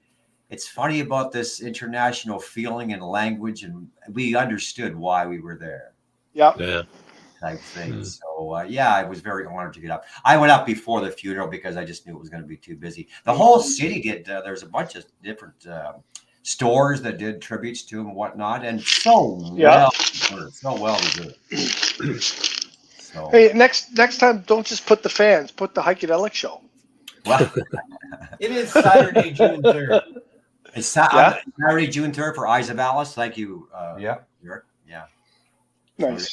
it's funny about this international feeling and language, and we understood why we were there. Yeah. Type thing. So I was very honored to get up. I went up before the funeral because I just knew it was going to be too busy. The whole city did. There's a bunch of different stores that did tributes to him and whatnot, and so well deserved. So hey, next time, don't just put the fans. Put the Heikadelic Show. Well, it is Saturday, June 3rd. It's Saturday, June 3rd for Eyes of Alice. Thank you. Eric. Yeah. Nice.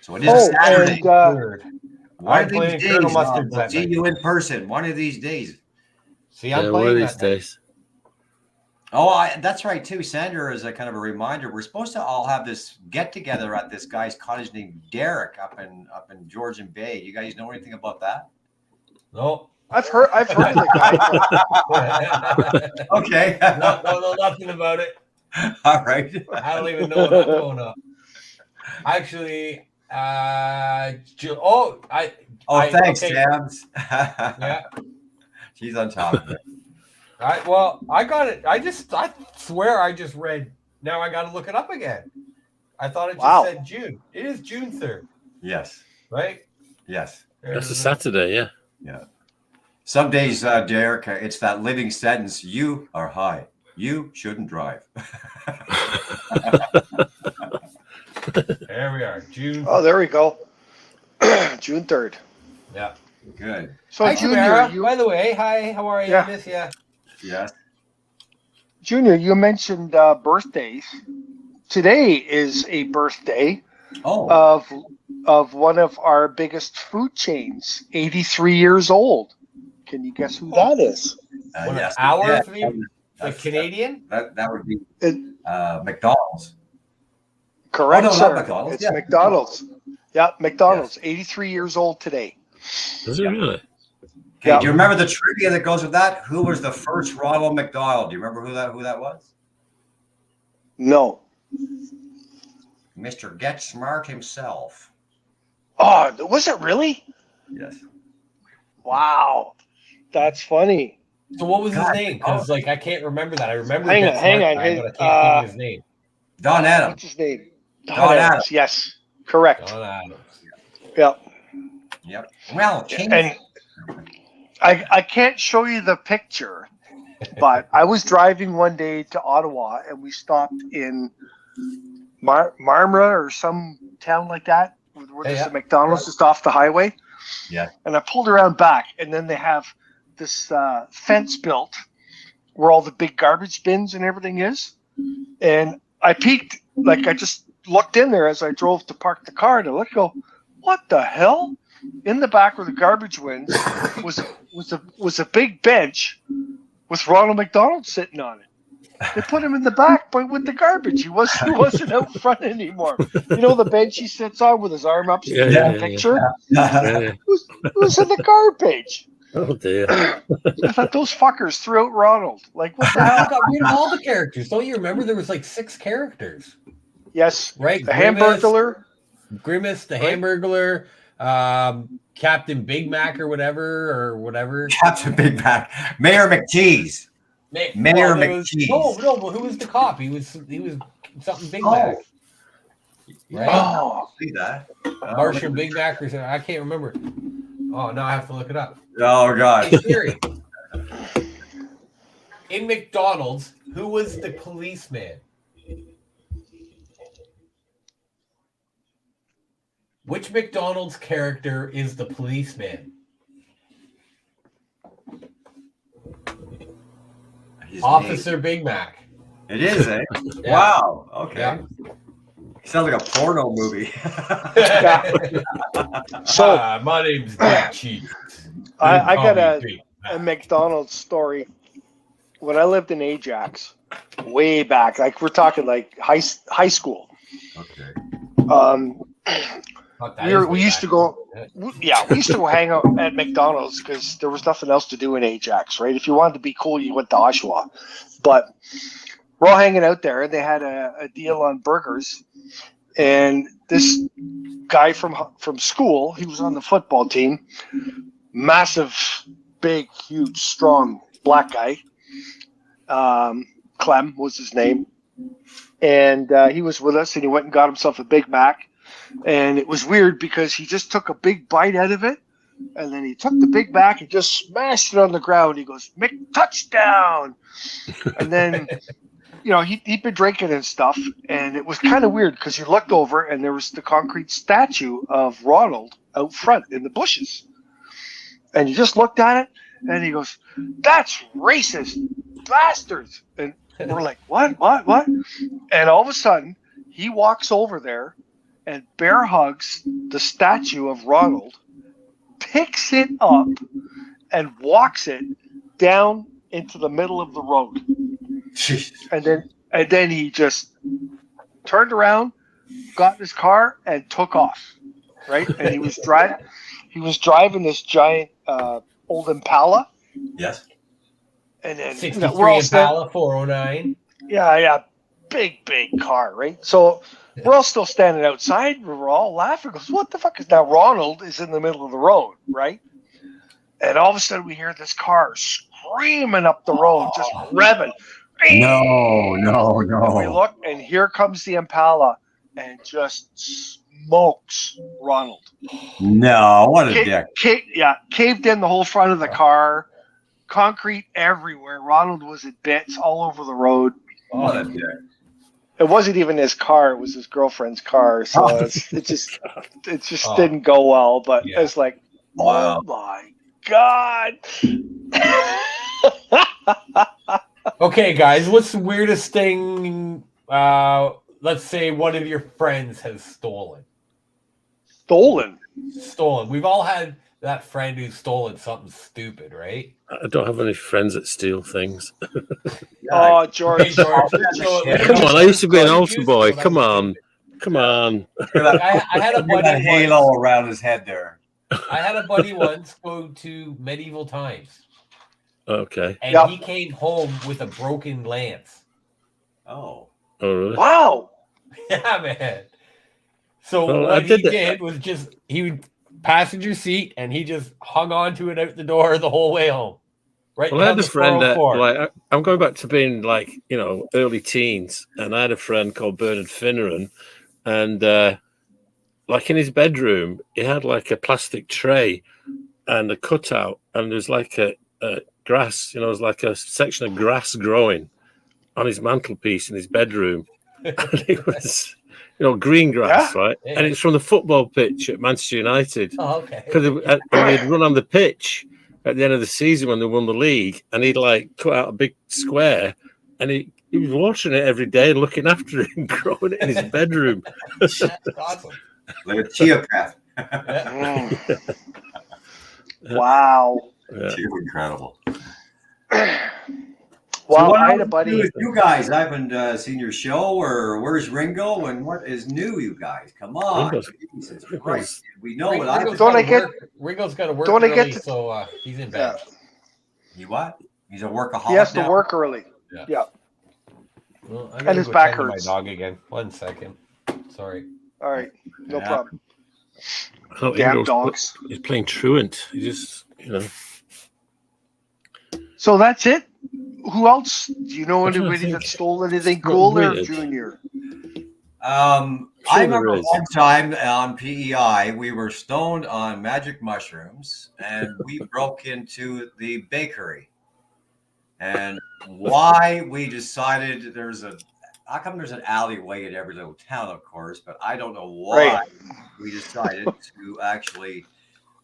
So it is Saturday. One of these days, I'll see you in person. One of these days. See, I'm one playing of these days. Oh, that's right too. Sandra, is a kind of a reminder. We're supposed to all have this get together at this guy's cottage named Derek up in Georgian Bay. You guys know anything about that? No. I've heard of the guy. Okay. No, nothing about it. All right. I don't even know what's going on. Actually, thanks, okay. Tabs. Yeah. She's on top of it. All right, well, I got it. I swear I just read. Now I got to look it up again. I thought it just said June. It is June 3rd. Yes. Right? Yes. That's a Saturday, yeah. Yeah. Some days, Derek, it's that living sentence, you are high. You shouldn't drive. There we are. June. Oh, there we go. June 3rd. Yeah. Good. So, hi, Junior, by the way, hi, how are you? Yeah. Miss ya. Yes. Junior, you mentioned birthdays. Today is a birthday of one of our biggest food chains, 83 years old. Can you guess who that is? Yes. The Canadian? That would be McDonald's. Correct, no, sir. not McDonald's. It's McDonald's. Yeah, McDonald's. Yes. 83 years old today. Is it really? Okay, do you remember the trivia that goes with that? Who was the first Ronald McDonald? Do you remember who that was? No. Mr. Get Smart himself. Oh, was it really? Yes. Wow. That's funny. So what was his name? Because I can't remember that. I remember hang on. but I can't think of his name. Don Adams. What's his name? Don Adams. Yes. Correct. Don Adams. Yep. Well, and I can't show you the picture, but I was driving one day to Ottawa and we stopped in Marmora or some town like that where there's a McDonald's just off the highway. Yeah. And I pulled around back and then they have this fence built where all the big garbage bins and everything is. And I peeked, I just looked in there as I drove to park the car and I looked and go, what the hell? In the back where the garbage wins was a big bench with Ronald McDonald sitting on it. They put him in the back with the garbage. He wasn't out front anymore. You know the bench he sits on with his arm up so you get a picture? It was in the garbage. Oh dear. I thought those fuckers threw out Ronald. Like, what the hell? Got rid of all the characters. Don't you remember there was 6 characters? Yes. Right. The Hamburglar. Grimace, the Hamburglar, Captain Big Mac or whatever. Captain Big Mac. Mayor McCheese. Mayor McCheese. No, but who was the cop? He was something Big Mac. Right? Oh, see that. Martian Big Mac or something. I can't remember. Oh, now I have to look it up. Oh God. Hey, Siri. In McDonald's, who was the policeman? Which McDonald's character is the policeman? Officer Big Mac. It is, eh? Yeah. Wow. Okay. Yeah. Sounds like a porno movie. So my name's Big Cheese. I got a McDonald's story. When I lived in Ajax, way back, we're talking high school. Okay. We used to go hang out at McDonald's because there was nothing else to do in Ajax, right? If you wanted to be cool, you went to Oshawa. But we're all hanging out there, and they had a deal on burgers. And this guy from school, he was on the football team, massive, big, huge, strong black guy. Clem was his name. And he was with us, and he went and got himself a Big Mac. And it was weird because he just took a big bite out of it, and then he took the Big Mac and just smashed it on the ground. He goes, "McTouchdown!" And then, he'd been drinking and stuff, and it was kind of weird because you looked over and there was the concrete statue of Ronald out front in the bushes. And you just looked at it, and he goes, "That's racist, bastards!" And we're like, "What? And all of a sudden, he walks over there and bear hugs the statue of Ronald, picks it up, and walks it down into the middle of the road. Jeez. And then he just turned around, got in his car, and took off. Right? And he was driving this giant old Impala. Yes. And then 63 Impala 409. Yeah. big car, right? So we're all still standing outside. We're all laughing. Goes, what the fuck is now? Ronald is in the middle of the road, right? And all of a sudden we hear this car screaming up the road, just revving. No. And we look, and here comes the Impala, and just smokes Ronald. No, what a dick. Caved in the whole front of the car, concrete everywhere. Ronald was in bits all over the road. What a dick. It wasn't even his car; it was his girlfriend's car. So it just didn't go well. But it's like, wow. Oh my God. Okay, guys, what's the weirdest thing? Let's say one of your friends has stolen. Stolen. We've all had that friend who's stolen something stupid, right? I don't have any friends that steal things. Oh, George. Come on, I used to be an altar boy. Come on. I had a buddy once, halo around his head there. I had a buddy once go to medieval times. Okay. And he came home with a broken lance. Oh. Oh, really? Wow. Yeah, man. So what he did was he would passenger seat, and he just hung on to it out the door the whole way home. Right. Well, I had a friend that, I'm going back to being early teens, and I had a friend called Bernard Finneran, and in his bedroom, he had like a plastic tray and a cutout, and there's like a grass, it was like a section of grass growing on his mantelpiece in his bedroom. And it was, green grass, right? Yeah. And it's from the football pitch at Manchester United. Oh, okay. Because they'd run on the pitch at the end of the season when they won the league, and he'd cut out a big square, and he was watering it every day and looking after it and growing it in his bedroom. That's awesome. Like a chia pet. Wow. Yeah. Incredible. Well, I had a buddy. You guys, I haven't seen your show, or where's Ringo, and what is new, you guys? Come on. Jesus Christ. We know what I Ringo's got to work early, so he's in bed. He what? He's a workaholic. He has to work early. Yeah. Well, and his back hurts. My dog again. 1 second. Sorry. All right. No problem. Damn dogs. He's playing truant. He just, So that's it? Who else? Do you know anybody that stole anything cool there, Junior? I remember one time on PEI, we were stoned on magic mushrooms, and we broke into the bakery. And why we decided how come there's an alleyway in every little town, of course, but I don't know why we decided to actually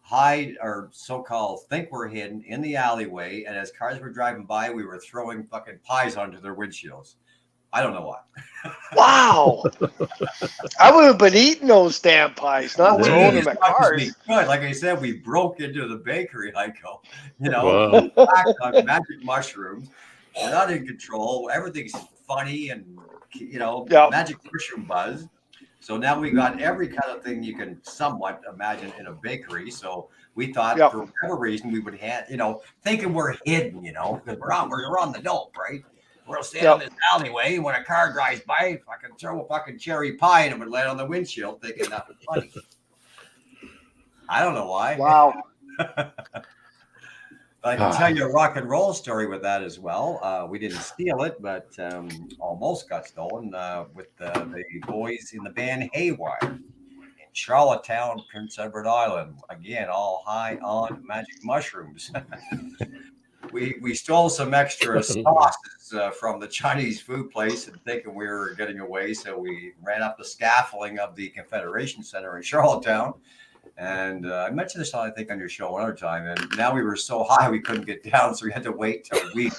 hide, or so-called think we're hidden in the alleyway, and as cars were driving by, we were throwing fucking pies onto their windshields. I don't know why. Wow. I would have been eating those damn pies, not throwing them at cars. Like I said, we broke into the bakery, on magic mushrooms. We're not in control. Everything's funny and, magic mushroom buzz. So now we got every kind of thing you can somewhat imagine in a bakery. So we thought for whatever reason we would have, thinking we're hidden, because we're on the dope, right? We'll stand in this alleyway, and when a car drives by, I can throw a fucking cherry pie and it would land on the windshield, thinking that was funny. I don't know why. Wow. I can tell you a rock and roll story with that as well. We didn't steal it, but almost got stolen with the boys in the band Haywire in Charlottetown, Prince Edward Island. Again, all high on magic mushrooms. We stole some extra sauces from the Chinese food place and thinking we were getting away. So we ran up the scaffolding of the Confederation Center in Charlottetown. And I mentioned this, I think, on your show another time. And now we were so high we couldn't get down. So we had to wait till we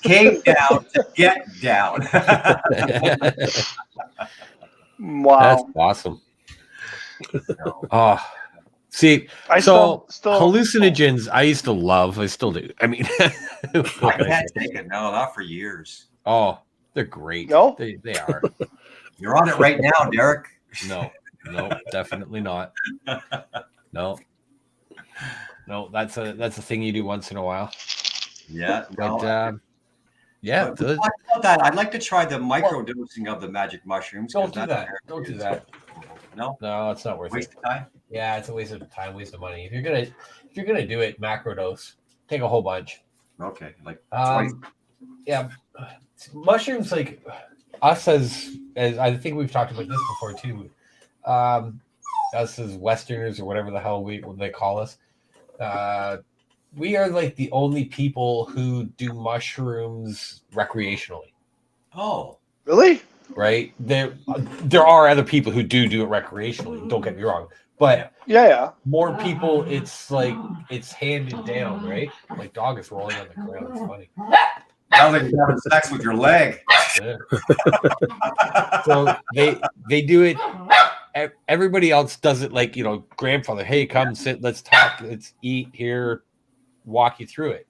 came down to get down. Wow. That's awesome. See, so hallucinogens I used to love. I still do. I mean, I can't take it. No, not for years. Oh, they're great. No, they are. You're on it right now, Derek. No, definitely not. No, that's a thing you do once in a while. Yeah, but Yeah, But I'd like to try the micro dosing of the magic mushrooms. Don't do that. Don't do that. No, it's not worth waste it. of time. Yeah, it's a waste of time, waste of money. If you're gonna do it, macro dose. Take a whole bunch. Okay, like twice. Yeah, mushrooms like us as I think we've talked about this before too. Us as Westerners or whatever the hell they call us. We are like the only people who do mushrooms recreationally. Oh, Really? Right? There are other people who do it recreationally. Don't get me wrong, but Yeah. more people, it's like it's handed down, right? Like dog is rolling on the ground. It's funny. sounds like you're having sex with your leg. Yeah. So they do it. Everybody else does it like, grandfather. Hey, come sit. Let's talk. Let's eat here. Walk you through it.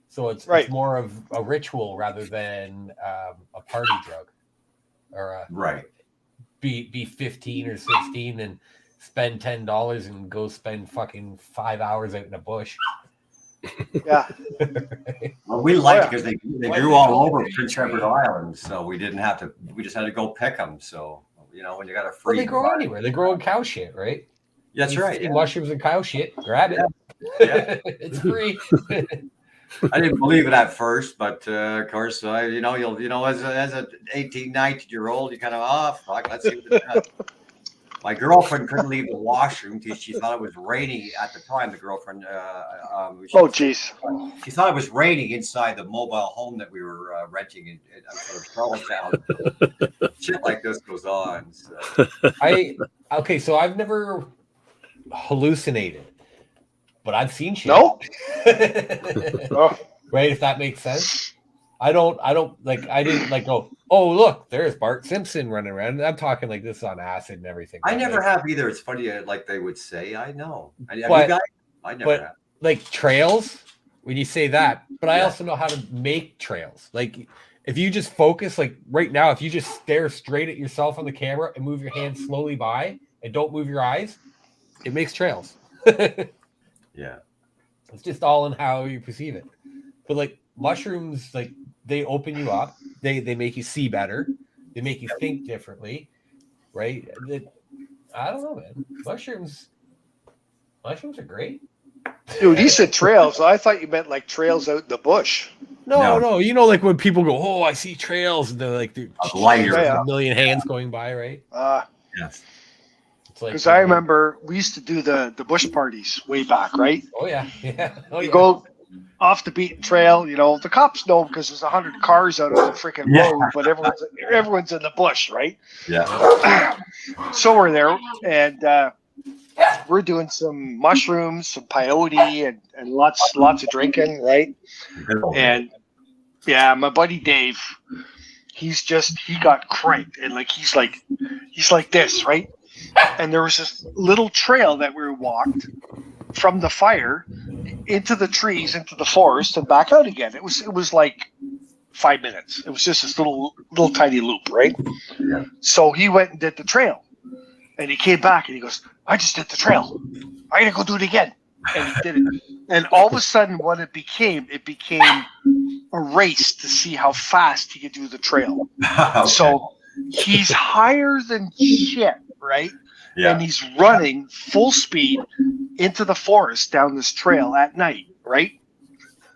So it's more of a ritual rather than a party drug, or be 15 or 16 and spend $10 and go spend fucking 5 hours out in a bush. Yeah. Well, we liked it because they grew all over Prince Edward Island, so we didn't have to. We just had to go pick them. So when you got a free, they grow anywhere. They grow in cow shit, right? That's right. Yeah. Mushrooms and cow shit. Grab it. Yeah. It's free. I didn't believe it at first, but of course, as an 18, 19-year-old, you kind of fuck, let's see what it does. My girlfriend couldn't leave the washroom because she thought it was raining at the time. The girlfriend, Jeez. She thought it was raining inside the mobile home that we were renting in Charlottetown. Shit like this goes on. So. So I've never hallucinated, but I've seen shit. No. Right, if that makes sense. I didn't go, oh, look, there's Bart Simpson running around. I'm talking like this on acid and everything. I never have either. It's funny, like they would say, I know. I never have. Like trails, when you say that, but I also know how to make trails. Like if you just focus, like right now, if you just stare straight at yourself on the camera and move your hands slowly by and don't move your eyes, it makes trails. Yeah. It's just all in how you perceive it. But like mushrooms, like they open you up. They make you see better. They make you think differently, right? I don't know, man. Mushrooms are great. Dude, you said trails. I thought you meant like trails out in the bush. No. Like when people go, oh, I see trails, and they're like, a million hands going by, right? Yes. Because I remember we used to do the bush parties way back, right? Oh yeah. You go off the beaten trail, the cops know because there's 100 cars out on the freaking road, but everyone's in the bush, right? Yeah. So we're there, and we're doing some mushrooms, some peyote, and lots of drinking, right? And my buddy Dave, he got cranked, and he's like this, right? And there was this little trail that we walked from the fire into the trees, into the forest, and back out again. It was like 5 minutes. It was just this little tiny loop, right? Yeah. So he went and did the trail, and he came back and he goes, "I just did the trail. I gotta go do it again." And he did it. And all of a sudden, what it became a race to see how fast he could do the trail. Okay. So he's higher than shit, right? Yeah. And he's running full speed into the forest down this trail at night, right?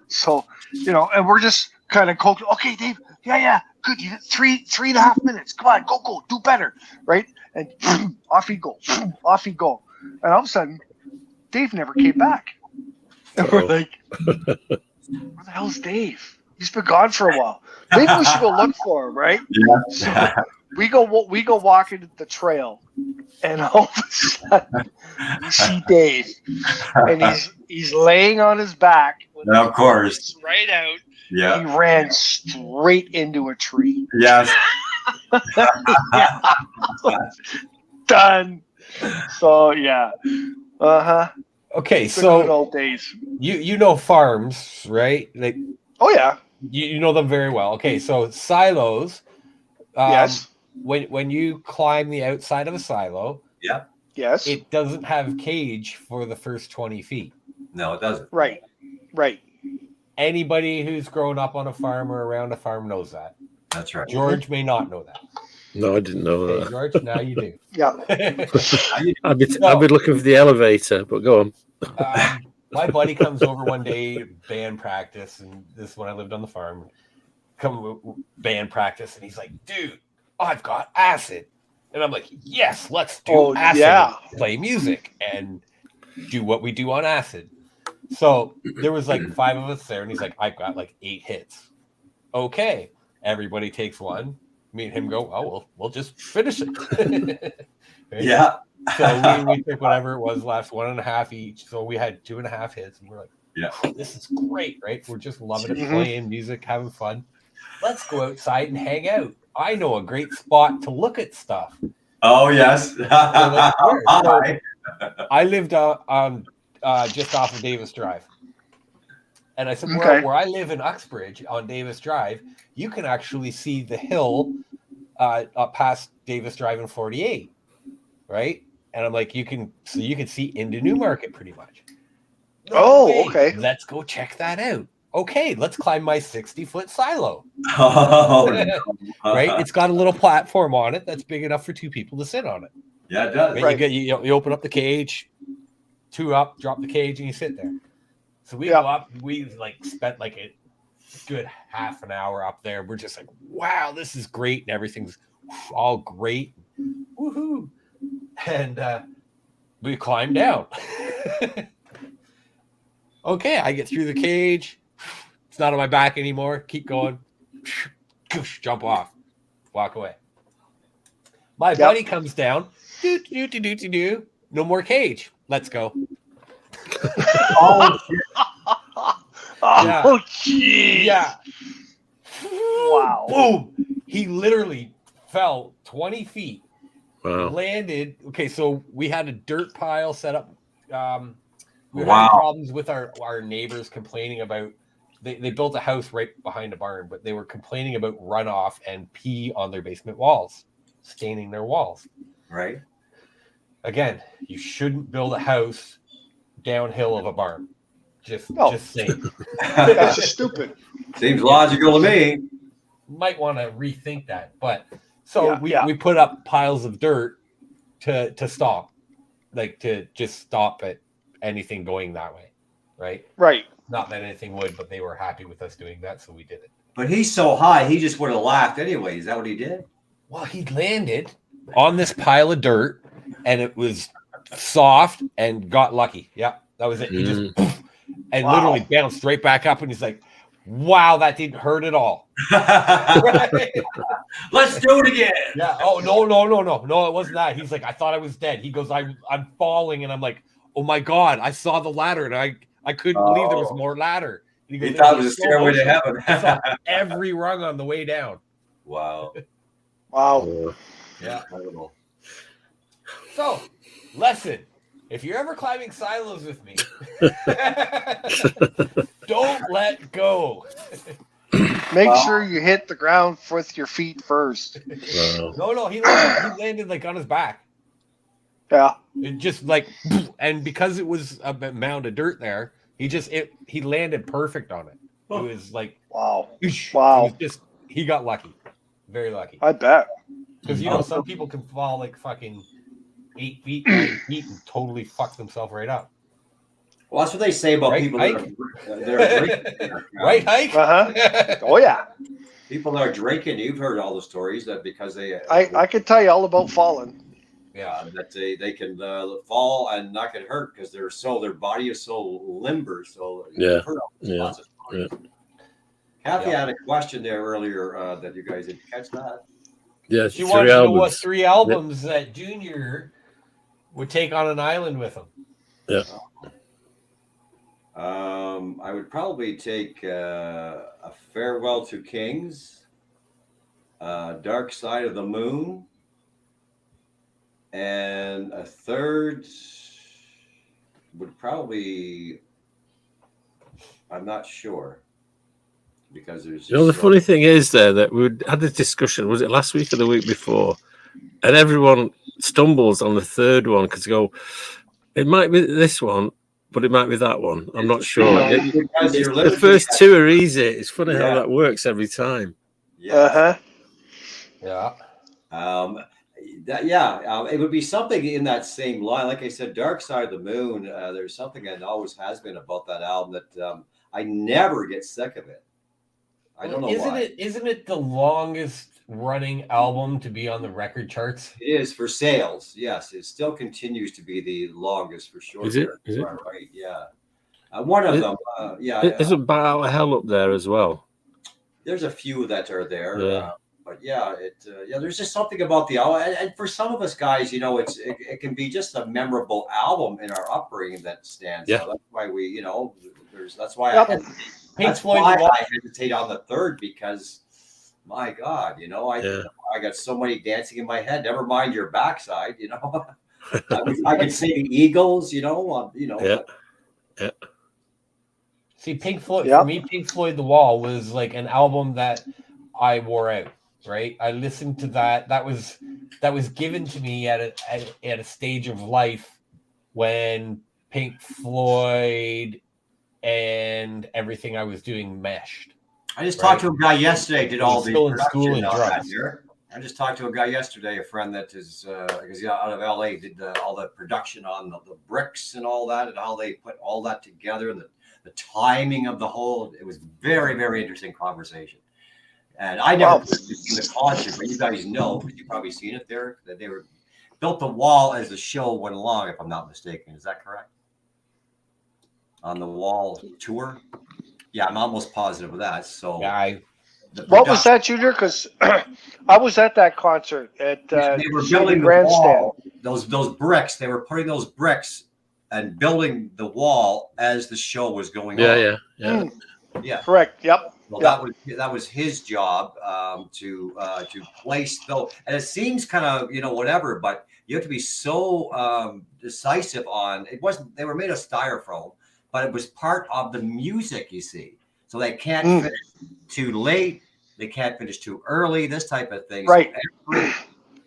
So, and we're just kind of coaching. Okay, Dave. Yeah. Good. You did 3.5 minutes. Come on, go, do better, right? And off he go. And all of a sudden, Dave never came back. And we're like, where the hell's Dave? He's been gone for a while. Maybe we should go look for him, right? Yeah. So we go walking the trail, and all of a sudden you see Dave, and he's laying on his back. Of course. Right out. Yeah. He ran straight into a tree. Yes. Done. So yeah. Okay, so good old days. You know farms, right? Oh yeah. You know them very well. Okay, so silos. Yes. When you climb the outside of a silo, yeah. Yes. It doesn't have cage for the first 20 feet. No, it doesn't. Right. Anybody who's grown up on a farm or around a farm knows that. That's right. George may not know that. No, I didn't know Okay, that. George, now you do. Yeah. I've been looking for the elevator, but go on. My buddy comes over one day, band practice, and this is when I lived on the farm. Come band practice, and he's like, "Dude, I've got acid," and I'm like, "Yes, let's do acid. Yeah. Play music and do what we do on acid." So there was like 5 of us there, and he's like, "I've got like 8 hits." Okay, everybody takes one. Me and him go, "Oh, we'll just finish it." Right? Yeah. So we took whatever it was, last 1.5 each. So we had 2.5 hits, and we're like, Yeah. This is great, right? We're just loving it, playing music, having fun. Let's go outside and hang out. I know a great spot to look at stuff." Oh, yes. So I lived just off of Davis Drive. And I said, where I live in Uxbridge on Davis Drive, you can actually see the hill up past Davis Drive and 48, right? And I'm like, you can see into Newmarket pretty much. Okay. Let's go check that out. Okay, let's climb my 60-foot silo. Right? It's got a little platform on it that's big enough for 2 people to sit on it. Yeah, it does. Right? You open up the cage, 2 up, drop the cage, and you sit there. So we go up. We like spent like a good half an hour up there. We're just like, wow, this is great, and everything's all great. Woohoo! And we climb down. Okay, I get through the cage. It's not on my back anymore. Keep going. Jump off. Walk away. My buddy comes down. Do. No more cage. Let's go. Oh, shit. Oh, jeez. Yeah. Wow. Boom. He literally fell 20 feet. Wow. Landed. Okay, so we had a dirt pile set up. We were Wow. having problems with our neighbors complaining about they built a house right behind a barn, but they were complaining about runoff and pee on their basement walls, staining their walls. Right. Again, you shouldn't build a house downhill of a barn. Just saying. That's just stupid. Seems logical to me. Might want to rethink that. But so Yeah. we put up piles of dirt to stop, like to just stop it. Anything going that way, right? Right. Not that anything would, but they were happy with us doing that, so we did it. But he's so high, he just would have laughed anyway. Is that what he did? Well, he landed on this pile of dirt, and it was soft and got lucky. Yeah, that was it. He just literally bounced right back up, and he's like, "Wow, that didn't hurt at all." Right? Let's do it again. Yeah. Oh no! It wasn't that. He's like, "I thought I was dead." He goes, "I'm falling," and I'm like, "Oh my God, I saw the ladder and I couldn't believe there was more ladder." He thought it was a stairway to heaven. I saw every rung on the way down. Wow. Wow. Yeah. So, lesson. If you're ever climbing silos with me, don't let go. Make sure you hit the ground with your feet first. Wow. No, he landed like on his back. Yeah. It just like, and because it was a mound of dirt there, he landed perfect on it. It was like, Wow. Wow. He got lucky. Very lucky. I bet. Because, some people can fall like fucking 8 feet, 9 feet and totally fuck themselves right up. Well, that's what they say about Right, people Hike? that are drinking. Right, Hike? Uh-huh. Oh, yeah. People that are drinking, you've heard all the stories that because they... I could tell you all about falling. Yeah. That they can fall and not get hurt because their body is so limber. So Yeah. Lots of stories. Kathy had a question there earlier that you guys didn't catch that. Yeah, She wanted to know what 3 albums that Junior would take on an island with him. Yeah. I would probably take a Farewell to Kings, Dark Side of the Moon, and a third would probably, I'm not sure, because there's. The funny thing is that we had this discussion. Was it last week or the week before? And everyone stumbles on the third one because it might be this one, but it might be that one. I'm not sure. The first two are easy. It's funny how that works every time. Yeah. Yeah. It would be something in that same line. Like I said, Dark Side of the Moon, there's something that always has been about that album that I never get sick of it. I don't know why. Isn't it the longest running album to be on the record charts? It is for sales. Yes, it still continues to be the longest for sure. Is it? Is it? Right. Yeah. One of them. Isn't Bat Out of Hell up there as well? There's a few that are there. Yeah. But there's just something about the album, and for some of us guys, it can be just a memorable album in our upbringing that stands out. That's why we, that's why I hesitate on the third, because my God, I got so many dancing in my head. Never mind your backside, I could say the Eagles, Yeah. See, Pink Floyd, for me, Pink Floyd The Wall was like an album that I wore out. Right, I listened to that. That was given to me at a stage of life when Pink Floyd and everything I was doing meshed. I just talked to a guy yesterday. Did all the school and drugs. I just talked to a guy yesterday, a friend that is because he's out of LA, did all the production on the bricks and all that, and how they put all that together, and the timing of the whole. It was very, very interesting conversation. And I never seen the concert, but you guys know, because you've probably seen it there, that they built the wall as the show went along, if I'm not mistaken. Is that correct? On the Wall tour? Yeah, I'm almost positive of that. So, what was that, Junior? Because I was at that concert at they were building the grandstand. Those bricks, they were putting those bricks and building the wall as the show was going on. Yeah. Correct. Yep. Well, that was his job to place though, and it seems kind of whatever, but you have to be so decisive on it. Wasn't they were made of styrofoam, but it was part of the music, you see. So they can't finish too late, they can't finish too early. This type of thing. Right. So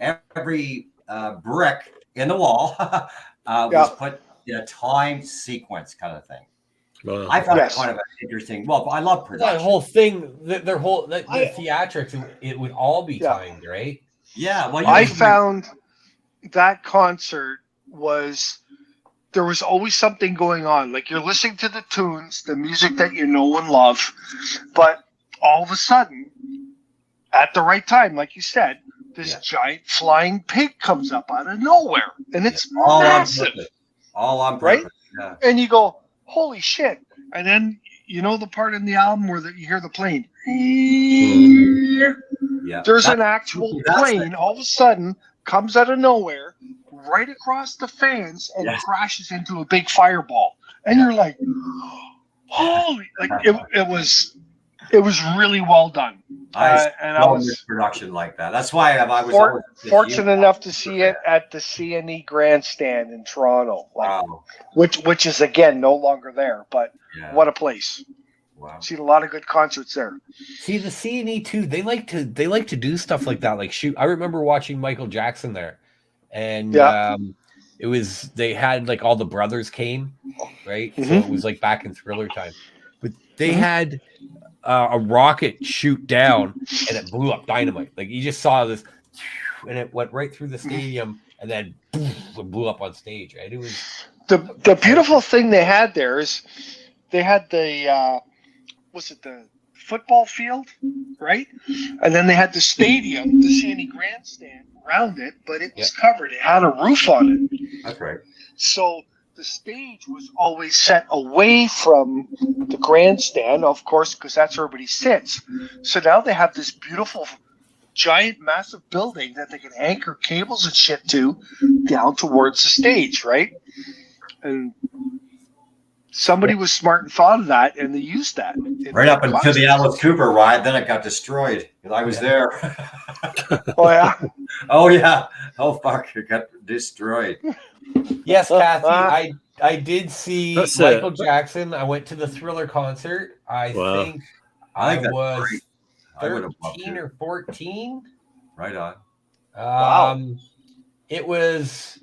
every brick in the wall was put in a time sequence kind of thing. Wow. I found it kind of interesting. Well, I love production. That whole thing, their whole the theatrics, it would all be timed, right? Yeah. Well, I found that concert there was always something going on. Like you're listening to the tunes, the music that you know and love, but all of a sudden, at the right time, like you said, this giant flying pig comes up out of nowhere, and it's massive. All on purpose. Right? Yeah. And you go, holy shit. And then the part in the album where you hear the plane. Yeah. There's an actual plane all of a sudden comes out of nowhere right across the fans and crashes into a big fireball. And you're like, holy, like it was really well done. And I was production like that. That's why I was fortunate enough to see it at the CNE Grandstand in Toronto. Which is again no longer there, but what a place. Wow. Seen a lot of good concerts there. See, the CNE too, they like to do stuff like that. Like I remember watching Michael Jackson there. And they had like all the brothers came, right? So it was like back in Thriller time. But they had a rocket shoot down and it blew up dynamite. Like you just saw this and it went right through the stadium and then boom, it blew up on stage, right? It was the beautiful thing they had there is they had the the football field, right? And then they had the stadium, the CNE Grandstand around it, but it was covered. It had a roof on it. That's right. So the stage was always set away from the grandstand, of course, because that's where everybody sits. So now they have this beautiful, giant, massive building that they can anchor cables and shit to down towards the stage, right? And somebody was smart and thought of that, and they used that. Right up until the Alice Cooper ride, then it got destroyed. I was there. Oh, yeah? Oh, yeah. Oh, fuck. It got destroyed. Yes, Kathy, I did see Michael Jackson. I went to the Thriller concert. I think I was 13 or 14. Right on. Wow. It was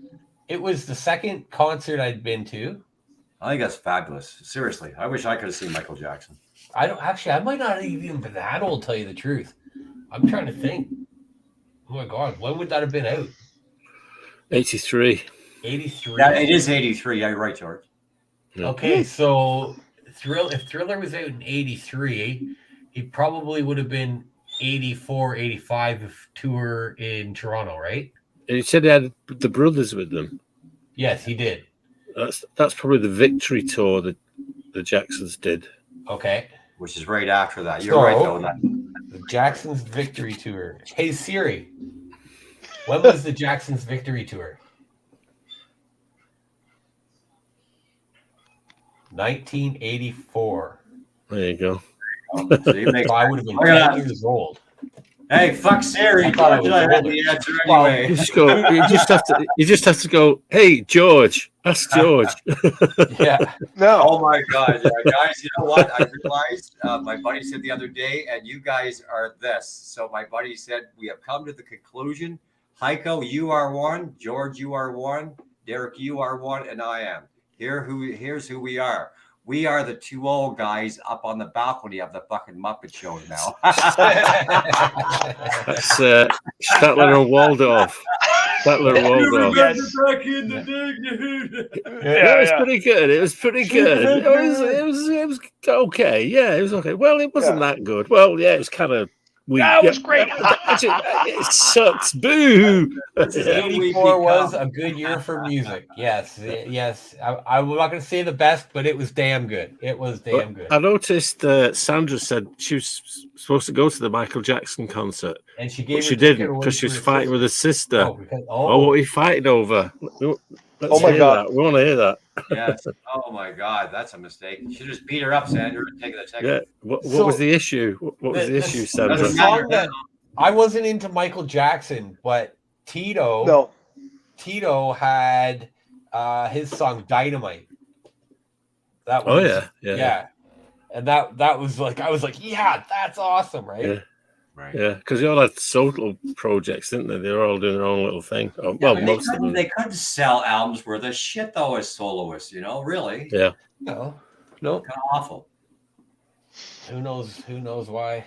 the second concert I'd been to. I think that's fabulous. Seriously, I wish I could have seen Michael Jackson. I might not have even been that old, tell you the truth. I'm trying to think. Oh my God, when would that have been out? 83. 83. Yeah, it is 83. Yeah, you're right, George. Yeah. Okay, so if Thriller was out in 83, he probably would have been 84, 85 tour in Toronto, right? And he said he had the brothers with them. Yes, he did. That's probably the victory tour that the Jacksons did. Okay. Which is right after that. You're right, though. The Jacksons Victory Tour. Hey, Siri, when was the Jacksons Victory Tour? 1984. There you go. So I would have been 10 years old. Hey, fuck Siri. I thought I was had the answer anyway. You just have to go. Hey, George, ask George. Yeah. No. Oh my God, yeah, guys! You know what? I realized my buddy said the other day, and you guys are this. So my buddy said we have come to the conclusion. Heiko, you are one. George, you are one. Derek, you are one, and I am. Here's who we are. We are the two old guys up on the balcony of the fucking Muppet Show now. That's Statler and Waldorf. Statler and Waldorf. Back in the day, dude. It was pretty good. It was pretty good. It was okay. Yeah, it was okay. Well, it wasn't that good. Well, yeah, it was kind of weak. That was great. It sucks. Boo. 84 was a good year for music. Yes. I'm not going to say the best, but it was damn good. It was damn good. I noticed Sandra said she was supposed to go to the Michael Jackson concert. And she gave but she didn't because she was fighting with her sister. Oh, what are you fighting over? Oh my God. We want to hear that. Yes. Oh my God, that's a mistake. You should just beat her up, Sandra, and take the ticket. Yeah. What was the issue? What was the issue, Sandra? The song that I wasn't into Michael Jackson, but Tito had his song Dynamite. That was, yeah. And that was like, I was like, yeah, that's awesome, right? Yeah. Right. Yeah, because they all had solo projects, didn't they? They were all doing their own little thing. Most of them. They couldn't sell albums worth of shit though as soloists, really. Yeah. No. Kind of awful. Who knows why?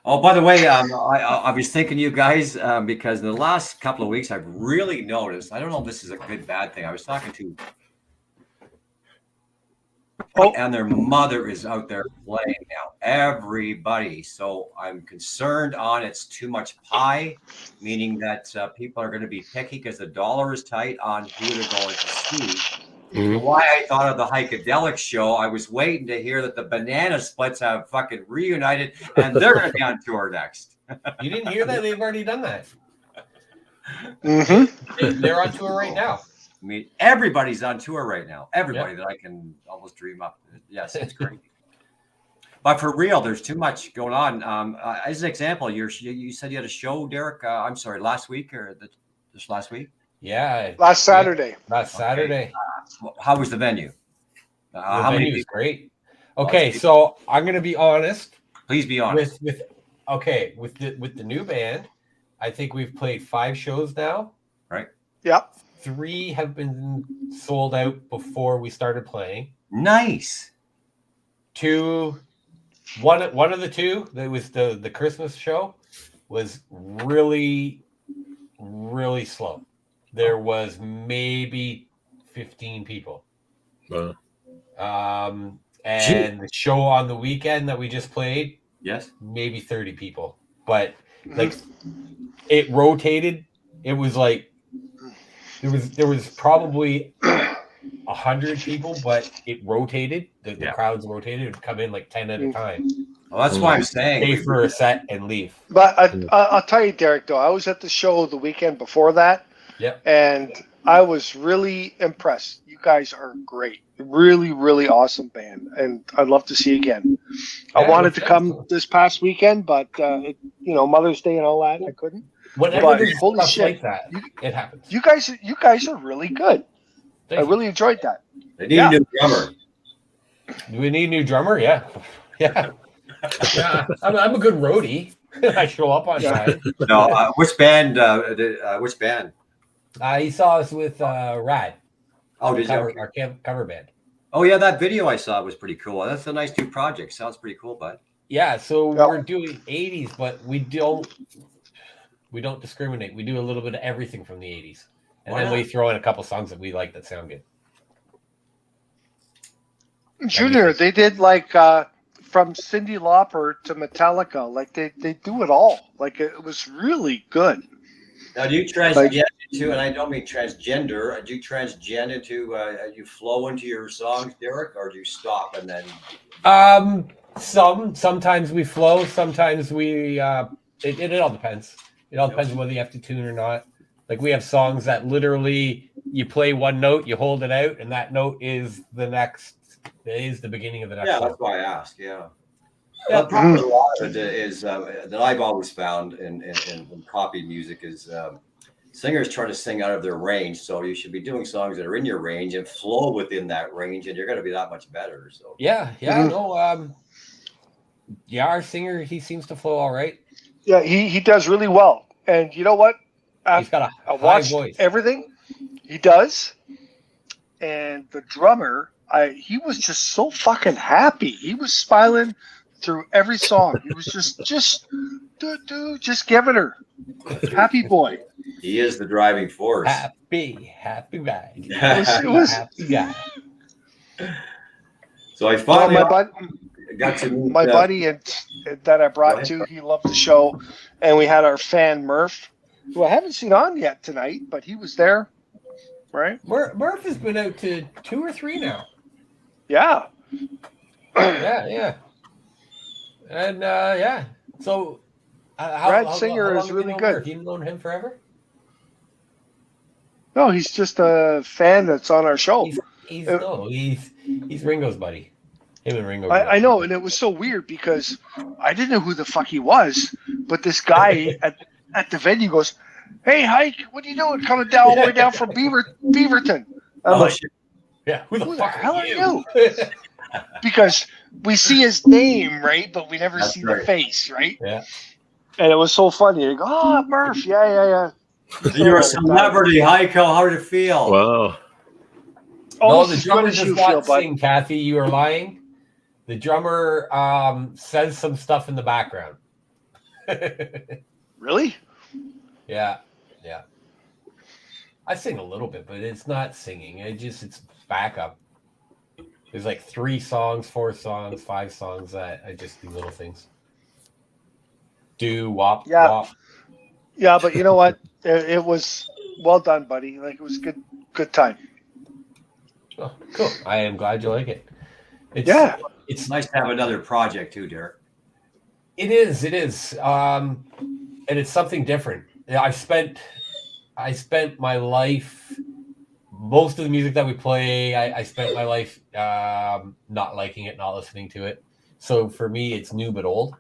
Oh, by the way, I was thinking you guys because in the last couple of weeks I've really noticed. I don't know if this is a good bad thing. I was talking to. And their mother is out there playing now. Everybody. So I'm concerned on it's too much pie, meaning that people are going to be picky because the dollar is tight on who they're going to see. Mm-hmm. Why I thought of the Heikadelic Show, I was waiting to hear that the Banana Splits have fucking reunited and they're going to be on tour next. You didn't hear that? They've already done that. Mm-hmm. They're on tour right now. I mean, everybody's on tour right now. Everybody that I can almost dream up. Yes, it's crazy. But for real, there's too much going on. As an example, you said you had a show, Derek. I'm sorry, last week or just last week? Yeah, last Saturday. Last Saturday. How was the venue? How many? Was great. Okay, so I'm going to be honest. Please be honest. With the new band, I think we've played 5 shows now. Right. Yep. 3 have been sold out before we started playing. Nice. 2, one of the 2 that was the Christmas show was really, really slow. There was maybe 15 people. And the show on the weekend that we just played, yes, maybe 30 people. But like it rotated. It was like there was probably 100 people, but it rotated. The crowds rotated. It would come in like 10 at a time. Well, that's why I'm saying pay for a set and leave. But I'll tell you, Derek, though, I was at the show the weekend before that. Yep. And I was really impressed. You guys are great. Really, really awesome band. And I'd love to see you again. I wanted to come this past weekend, but, Mother's Day and all that, I couldn't. Whenever there's holy shit, like that, it happens. You guys are really good. I really enjoyed that. They need a new drummer. Do we need a new drummer? Yeah. Yeah. I'm a good roadie. I show up on time. No, which band? Which band? He saw us with Rad. Oh, did you? Our cover band. Oh yeah, that video I saw was pretty cool. That's a nice new project. Sounds pretty cool, bud. Yeah, so we're doing 80s, but we don't discriminate. We do a little bit of everything from the 80s. And then we throw in a couple songs that we like that sound good. Junior, they did like from Cyndi Lauper to Metallica. Like they do it all. Like it was really good. Now, do you transgend into, and I don't mean transgender, do you transgend into, you flow into your songs, Derek, or do you stop and then? Sometimes we flow, sometimes we, it all depends. It all depends on whether you have to tune or not. Like we have songs that literally you play one note, you hold it out, and that note is the beginning of the next song. That's why I asked, yeah. Well, the problem with a lot of it is that I've always found in copy music is singers try to sing out of their range. So you should be doing songs that are in your range and flow within that range, and you're going to be that much better. So our singer, he seems to flow all right. Yeah, he does really well. And you know what? He's got a high voice. Everything he does, and the drummer, he was just so fucking happy. He was smiling through every song. He was just giving her. Happy boy. He is the driving force. Happy guy. It was happy guy. So I finally got to meet my buddy and that I brought to. He loved the show, and we had our fan Murph, who I haven't seen on yet tonight, but he was there. Right? Murph has been out to 2 or 3 now. Yeah. yeah. And so Brad Singer is really good. You've known him forever? No, he's just a fan that's on our show. He's Ringo's buddy. Him and Ringo. I know, and it was so weird because I didn't know who the fuck he was, but this guy at the venue goes, "Hey, Hike, what are you doing? Coming down all the way down from Beaverton?" I'm like, yeah, who the hell are you? Because we see his name, right, but we never see the face, right? Yeah. And it was so funny. They go, "Oh, Murph, yeah." You're a celebrity, Heiko. How did it feel? Wow. No, the drummer does not sing, Kathy. You are lying. The drummer says some stuff in the background. Really? Yeah. I sing a little bit, but it's not singing. It's backup. There's like 3 songs, 4 songs, 5 songs that I just do little things. Do wop wop. Yeah, but you know what? It was well done, buddy. Like it was good time. Oh, cool. I am glad you like it. It's nice to have another project too, Derek. It is. And it's something different. I spent my life, most of the music that we play, I spent my life not liking it, not listening to it. So for me, it's new but old.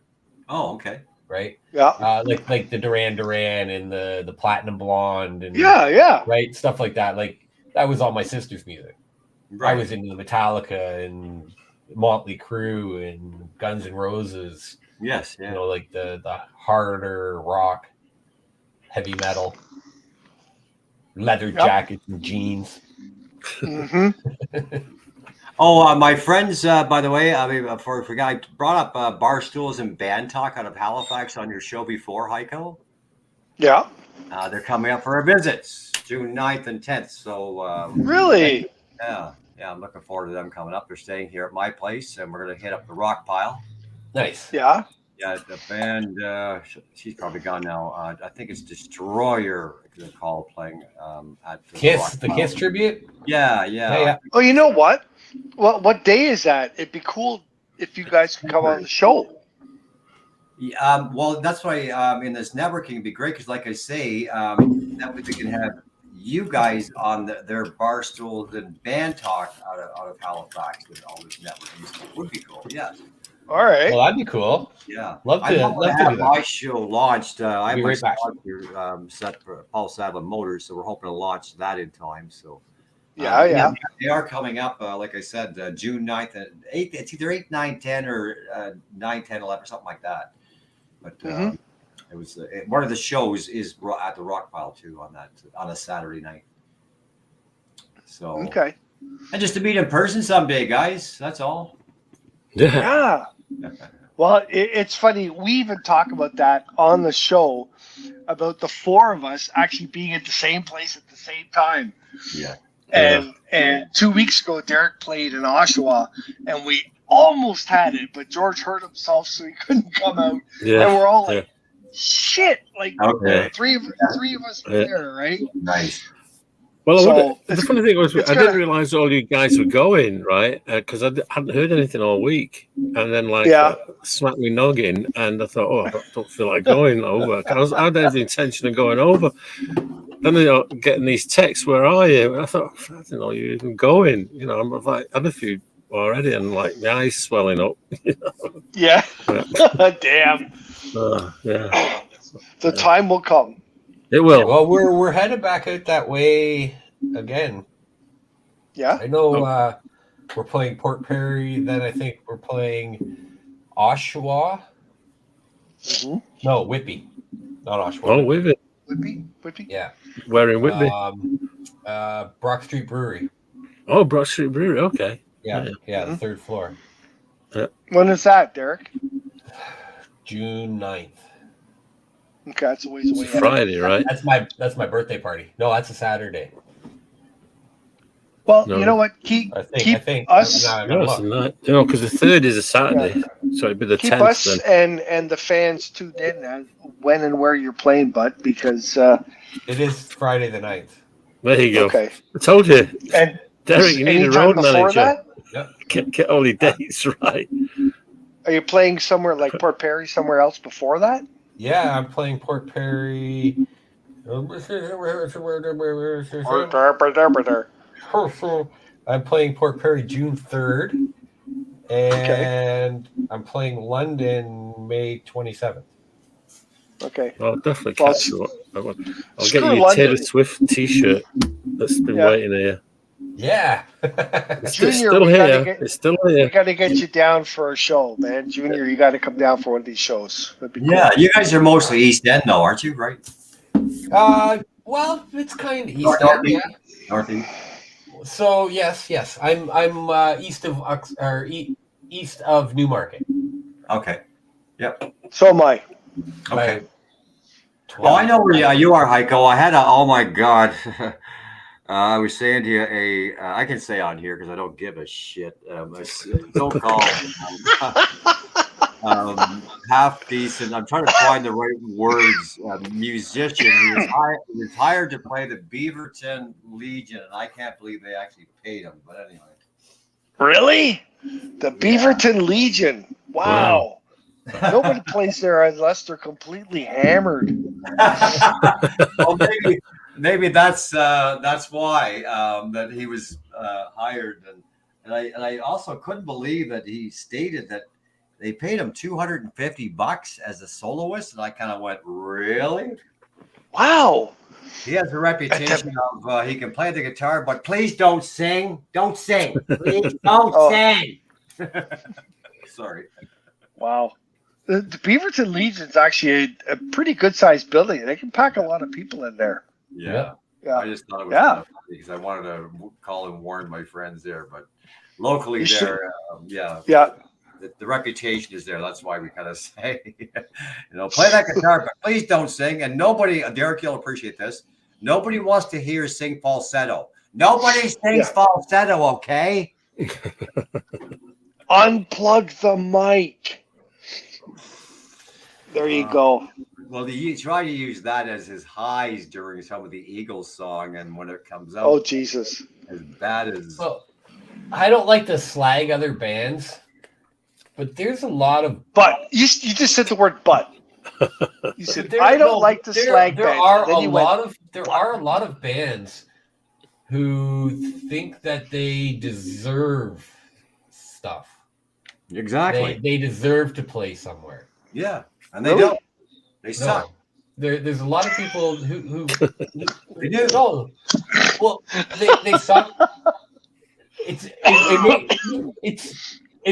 Oh, okay. Right? Yeah. Like the Duran Duran and the Platinum Blonde and right, stuff like that. Like that was all my sister's music. Right. I was into the Metallica and Motley Crue and Guns N' Roses. Yes, yeah. You know, like the harder rock, heavy metal, leather jackets and jeans. Mm-hmm. My friends, by the way, before I forgot, I brought up Bar Stools and Band Talk out of Halifax on your show before, Heiko. Yeah. They're coming up for a visit, June 9th and 10th. So really? Yeah, I'm looking forward to them coming up. They're staying here at my place, and we're going to hit up the Rock Pile. Nice. Yeah. Yeah, the band, she's probably gone now. I think it's Destroyer, they're called, playing at the Kiss tribute? Yeah. Oh, you know what? Well, what day is that? It'd be cool if you guys could come on the show. Well, that's why in this networking it'd be great because, like I say, that way we can have you guys on their Bar Stools and Band Talk out of Halifax with all this networking stuff. Would be cool. Yes. All right. Well, that'd be cool. Yeah. Love to have do that. my show launched. I have my right back. sponsor set for Paul Sadler Motors, so we're hoping to launch that in time. So. Yeah. They are coming up, like I said, June 9th and 8th. It's either 8, 9, 10 or 9, 10, 11 or something like that. But it was one of the shows is at the Rock Pile too on a Saturday night. So okay. And just to meet in person someday, guys. That's all. Yeah. Well, it's funny. We even talk about that on the show, about the four of us actually being at the same place at the same time. Yeah. And 2 weeks ago, Derek played in Oshawa, and we almost had it, but George hurt himself, so he couldn't come out. Yeah. And we're all like, shit. Like, Okay. three of us were there, right? Nice. Well, So the funny thing was, I didn't realize all you guys were going, right? Because I hadn't heard anything all week. And then, smacked me noggin, and I thought, oh, I don't feel like going over. I had the intention of going over. Then getting these texts, where are you? And I thought, I didn't know you were even going. You know, I'm like, I had a few already, and like my eyes swelling up. You know? Yeah. Damn. Yeah. The time will come. It will. Yeah, well, we're headed back out that way again. Yeah. I know we're playing Port Perry, then I think we're playing Oshawa. Mm-hmm. No, Whitby. Not Oshawa. Oh, Whitby. Whitby? Yeah. Where in Whitby? Brock Street Brewery. Oh, Brock Street Brewery. Okay. Yeah, the third floor. Yeah. When is that, Derek? June 9th. Okay, that's a ways away. Friday, right? That's my birthday party. No, that's a Saturday. Well, No. You know what? Keep us. Because the 3rd is a Saturday, so it'd be the 10th. Keep us and the fans tuned in when and where you're playing, Bud, because it is Friday the 9th. There you go. Okay. I told you. And Derek, you need a road manager. Yep. Get all the dates right. Are you playing somewhere like Port Perry, somewhere else before that? Yeah, I'm playing Port Perry. I'm playing Port Perry June 3rd, and I'm playing London May 27th. Okay. I'll definitely catch you. I'll get you a London. Taylor Swift T-shirt that's been waiting here. Yeah. It's Junior, still here. It's still here. We got to get you down for a show, man. Junior, you got to come down for one of these shows. That'd be cool. Yeah, you guys are mostly East End, though, aren't you? Right? Well, it's kind of East End. Yeah. Northeast. So yes, I'm east of Newmarket. Okay. Yep. So am I. Okay. Oh, I know where you are, Heiko. I had oh my God. I was saying to you I can say on here because I don't give a shit. A so-called half decent. I'm trying to find the right words. Musician. He was hired to play the Beaverton Legion, and I can't believe they actually paid him. But anyway. Really? The Beaverton Legion. Wow. Nobody plays there unless they're completely hammered. Well, maybe that's why that he was hired, and I also couldn't believe that he stated that they paid him $250 as a soloist, and I kind of went, really? Wow. He has a reputation of he can play the guitar, but please don't sing. Don't sing. Please don't sing. Sorry. Wow. The Beaverton Legion is actually a pretty good-sized building. They can pack a lot of people in there. Yeah. I just thought it was funny because I wanted to call and warn my friends there, but locally there, the reputation is there. That's why we kind of say, play that guitar, but please don't sing. And nobody, Derek, you'll appreciate this. Nobody wants to hear sing falsetto. Nobody sings falsetto, okay? Unplug the mic. There you go. Well, he tried to use that as his highs during some of the Eagles song, and when it comes out, oh Jesus, as bad as. Well, I don't like to slag other bands, but there's a lot of. But you just said the word "but." You said I don't like to slag bands. There are a lot of bands who think that they deserve stuff. Exactly. They deserve to play somewhere. Yeah. And they don't. They suck. There's a lot of people who they do. No. Well, they suck. It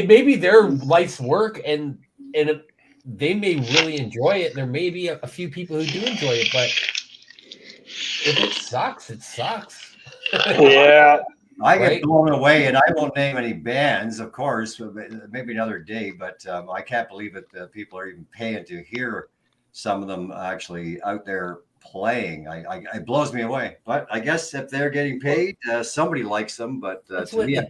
may be their life's work, and they may really enjoy it. There may be a few people who do enjoy it, but if it sucks, it sucks. Yeah. I get blown away, and I won't name any bands, of course, maybe another day, but I can't believe that people are even paying to hear some of them actually out there playing. It blows me away. But I guess if they're getting paid, somebody likes them. But to me,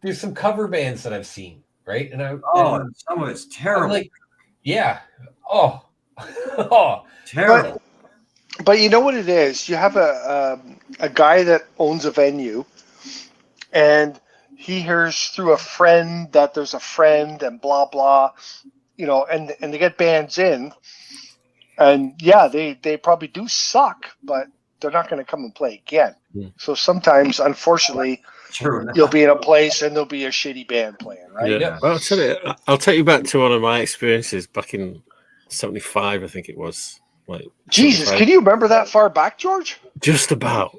there's some cover bands that I've seen, right? And some of it's terrible. Like, yeah. Oh, terrible. But you know what it is? You have a guy that owns a venue, and he hears through a friend that there's a friend and blah, blah, and they get bands in. And yeah, they probably do suck, but they're not going to come and play again. Yeah. So sometimes, unfortunately, you'll be in a place and there'll be a shitty band playing, right? Yeah. Well, I'll take you back to one of my experiences back in '75, I think it was. Like, Jesus, can you remember that far back, George? Just about,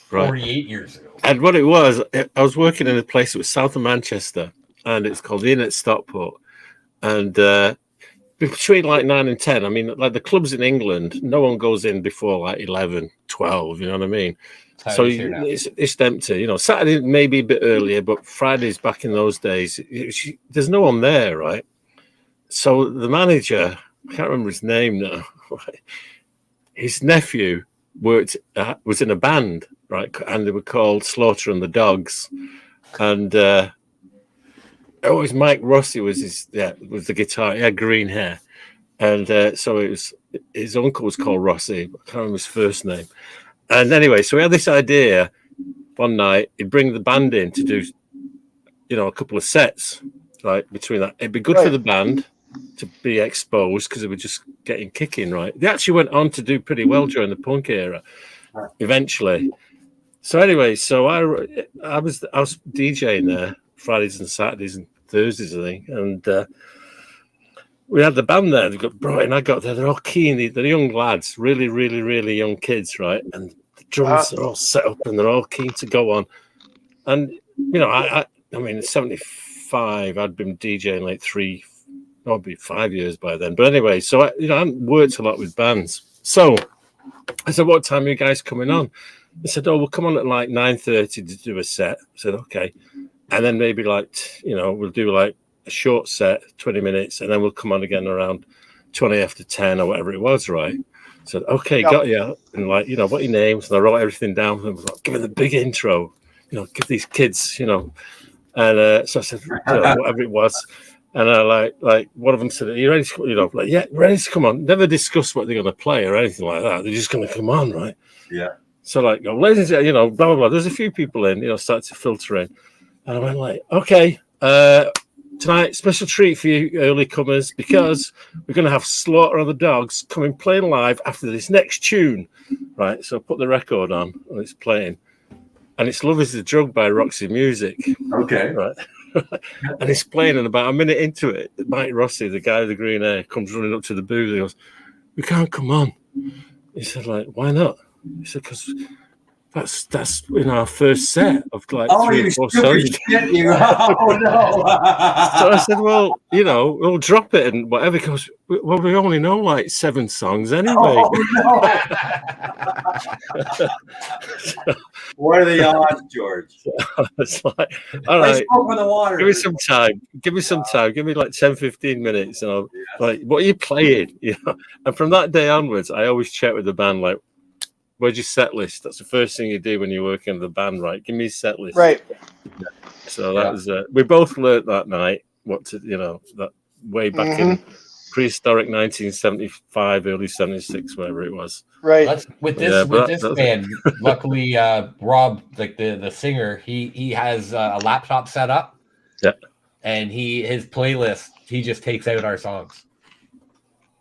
right? 48 years ago. And what it was, I was working in a place that was south of Manchester, and it's called the Inn at Stockport. And between like 9 and 10, I mean, like the clubs in England, no one goes in before like 11, 12, you know what I mean? So it's empty. Saturday maybe a bit earlier, but Fridays back in those days, there's no one there, right? So the manager, I can't remember his name now, right? His nephew was in a band, right? And they were called Slaughter and the Dogs. And it was Mike Rossi was the guitar. He had green hair. And so it was his uncle was called Rossi. I can't remember his first name. And anyway, so we had this idea one night, he'd bring the band in to do, a couple of sets, right? Between that. It'd be good for the band to be exposed because they were just getting kicking, right? They actually went on to do pretty well during the punk era, eventually. So anyway, so I was DJing there Fridays and Saturdays and Thursdays, I think, and we had the band there. They got Brian. I got there. They're all keen. They're young lads, really, really, really young kids, right? And the drums are all set up, and they're all keen to go on. And I mean, 75. I'd been DJing like 5 years by then. But anyway, so I worked a lot with bands. So I said, "What time are you guys coming on?" They said, "Oh, we'll come on at like 9:30 to do a set." I said, "Okay," and then maybe like we'll do like a short set, 20 minutes, and then we'll come on again around 20 after 10 or whatever it was, right? I said, "Okay, got you." And like, what your names? And I wrote everything down. And I was like, give it the big intro, give these kids, And so I said, whatever it was. And I like one of them said, "Are you ready to come?" Yeah, ready to come on. Never discuss what they're going to play or anything like that. They're just going to come on, right? Yeah. So like, ladies, blah, blah, blah. There's a few people in, start to filter in. And I went like, okay, tonight, special treat for you early comers, because we're going to have Slaughter of the Dogs coming playing live after this next tune, right? So I put the record on and it's playing. And it's Love is the Drug by Roxy Music. Okay. Right. And it's playing, and about a minute into it, Mike Rossi, the guy with the green hair, comes running up to the booth and goes, "We can't come on." He said, like, "Why not?" He said, "Because that's in our first set of like 3 or 4 songs." Oh no! So I said, "Well, we'll drop it and whatever." He goes, "Well, we only know like 7 songs anyway." Oh, no. What are the odds, George? It's like, all right, give me some time. Give me like 10, 15 minutes, and I'll like, what are you playing? And from that day onwards, I always check with the band, like, where's your set list? That's the first thing you do when you're working with the band, right? Give me a set list. Right. So that was we both learnt that night that way back in prehistoric 1975, early 76, whatever it was. Right. With this band, luckily Rob, like the singer, he has a laptop set up. Yeah. And his playlist, he just takes out our songs.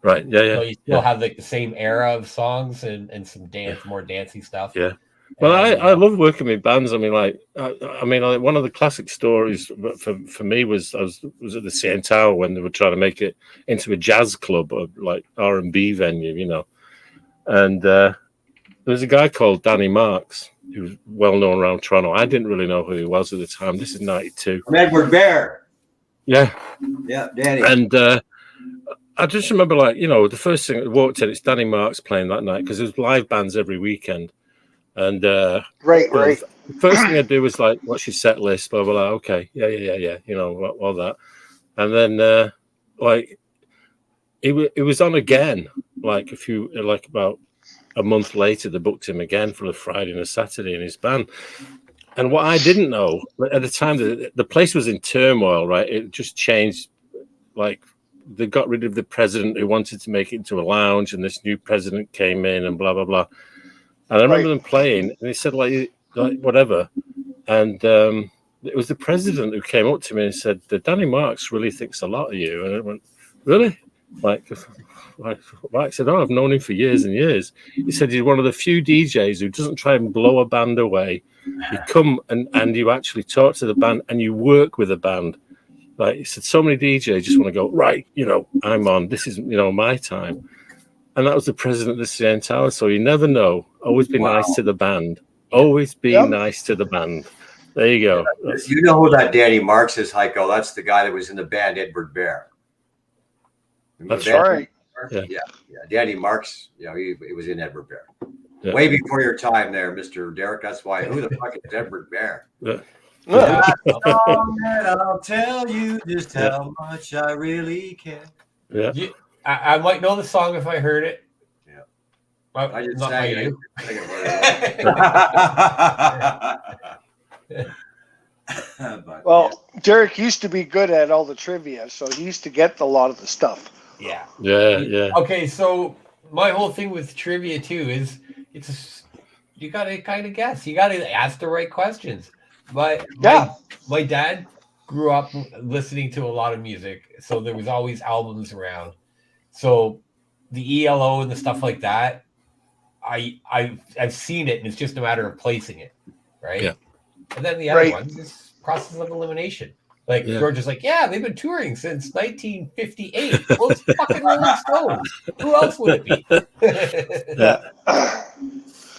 Right. Yeah. So you still have like the same era of songs and some more dancey stuff. Yeah. Well, I love working with bands. I mean, like one of the classic stories for me was I was at the CN Tower when they were trying to make it into a jazz club or like R&B venue, And there was a guy called Danny Marks who was well known around Toronto. I didn't really know who he was at the time. This is 92. Edward Bear. Yeah. Yeah, Danny. And I just remember, like, the first thing I walked in, it's Danny Marks playing that night because there's live bands every weekend. And right. the first thing I do was like, what's your set list? Blah, blah, blah. Okay. Yeah. You know, all that. And then, like, it was on again, like about a month later, they booked him again for a Friday and a Saturday in his band. And what I didn't know at the time, the place was in turmoil, right? It just changed. Like, they got rid of the president who wanted to make it into a lounge, and this new president came in and blah, blah, blah. And I remember them playing, and he said, like whatever. And it was the president who came up to me and said, Danny Marks really thinks a lot of you. And I went, really? Like I said, I've known him for years and years. He said he's one of the few DJs who doesn't try and blow a band away. You come and you actually talk to the band and you work with the band. Like he said, so many DJs just want to go, right, you know, I'm on. This is, you know, my time. And that was the president of the CN Tower. So you never know. Always be nice to the band. Always be nice to the band. There you go. You know who that Danny Marks is, Heiko? That's the guy that was in the band Edward Bear. That's right. Yeah. Danny Marks, you know, he was in Edward Bear. Yeah. Way before your time there, Mr. Derek. That's why. Who the fuck is Edward Bear? Yeah. I'll tell you just how much I really care. Yeah. I might know the song if I heard it. Yeah. Well, I just not sang by it. you. Well, Derek used to be good at all the trivia, so he used to get a lot of the stuff. Yeah. Yeah. Okay, so my whole thing with trivia too is you got to kind of guess. You got to ask the right questions. But my dad grew up listening to a lot of music, so there was always albums around. So the ELO and the stuff like that, I've seen it, and it's just a matter of placing it, right? Yeah. And then the other ones is process of elimination. Like George is like, yeah, they've been touring since 1958. Well, it's fucking Rolling Stones. Who else would it be?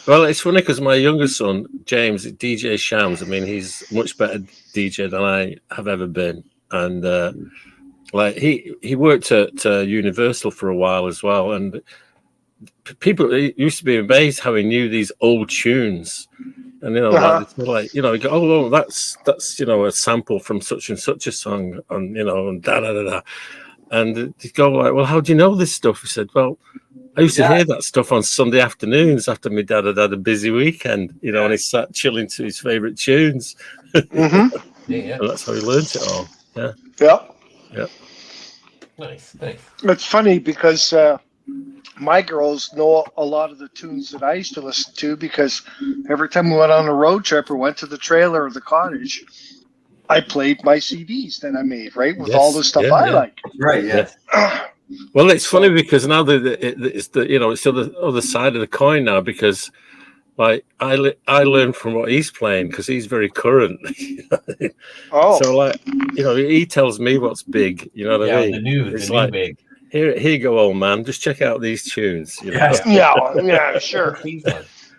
Well, it's funny because my younger son, James, DJ Shams, I mean, he's a much better DJ than I have ever been. And like he worked at Universal for a while as well. And people used to be amazed how he knew these old tunes. And, you know, like, you know, you go, oh, that's, you know, a sample from such and such a song, and, you know, and da-da-da-da. And they go like, well, how do you know this stuff? He said, well, I used to hear that stuff on Sunday afternoons after my dad had a busy weekend, you know, and he sat chilling to his favourite tunes. Mm-hmm. And that's how he learned it all. Yeah. Yeah. Nice. Thanks. It's funny because my girls know a lot of the tunes that I used to listen to, because every time we went on a road trip or went to the trailer or the cottage, I played my CDs that I made, right, with all the stuff I like. Right. Yes. Well, it's funny because now it's the you know, it's the other side of the coin now, because like I learned from what he's playing because he's very current. So like, you know, he tells me what's big. You know what I mean? The new big. Here you go, old man. Just check out these tunes. You know? Yeah, sure.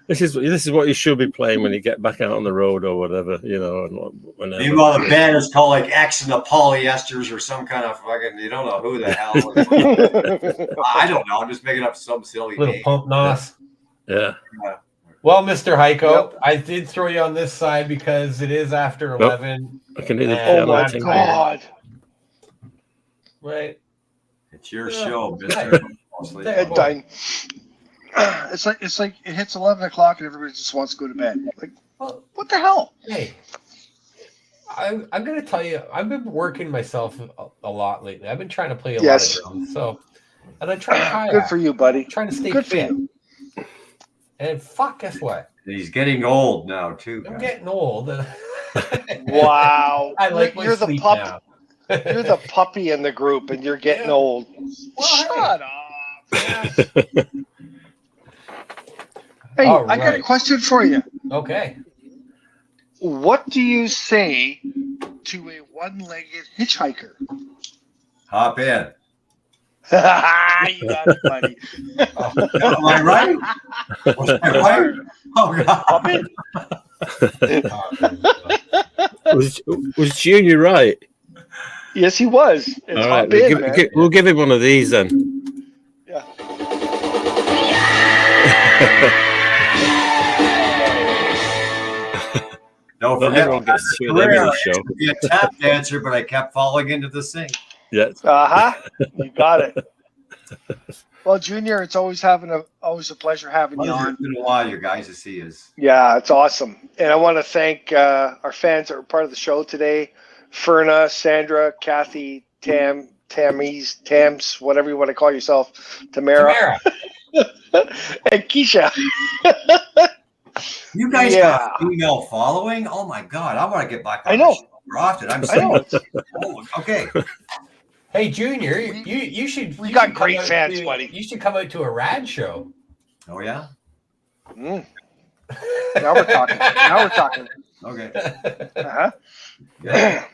This is what you should be playing when you get back out on the road or whatever, you know. And meanwhile, the band is called like X and the Polyesters or some kind of fucking, you don't know who the hell. I don't know. I'm just making up some silly little name. pump nos. Yeah. Well, Mr. Heiko, I did throw you on this side because it is after 11. I can hear the oh my God. Right. It's your show, Mr. Done. It's like it hits 11 o'clock and everybody just wants to go to bed. Like, well, what the hell? Hey, I'm going to tell you, I've been working myself a lot lately. I've been trying to play a lot of drums. So, and I try to kayak. Good for you, buddy. Trying to stay good fit. For you. And fuck, guess what? He's getting old now too. I'm getting old. Wow. I like my sleep now. You're the puppy in the group, and you're getting old. Well, shut up. Hey, I got a question for you. Okay. What do you say to a one-legged hitchhiker? Hop in. You got it, buddy. Am I right? Was I right? Oh, God. Was Junior right? Yes, he was. It's all right, we'll give him one of these then. Yeah. Don't Not forget, everyone gets to see them career, in I the show. used to be a tap dancer, but I kept falling into the sink. Yes. You got it. Well, Junior, it's always a pleasure having you on. It's been a while, you guys, to see us. Yeah, it's awesome. And I want to thank our fans that are part of the show today. Ferna, Sandra, Kathy, Tams, whatever you want to call yourself. Tamara. And Keisha. You guys got female following? Oh my God. I want to get back on I know. the show more often. I'm I know. okay. Hey, Junior, you should. We got great fans, buddy. You should come out to a rad show. Oh, yeah? Now we're talking. Okay. Uh-huh. Yeah.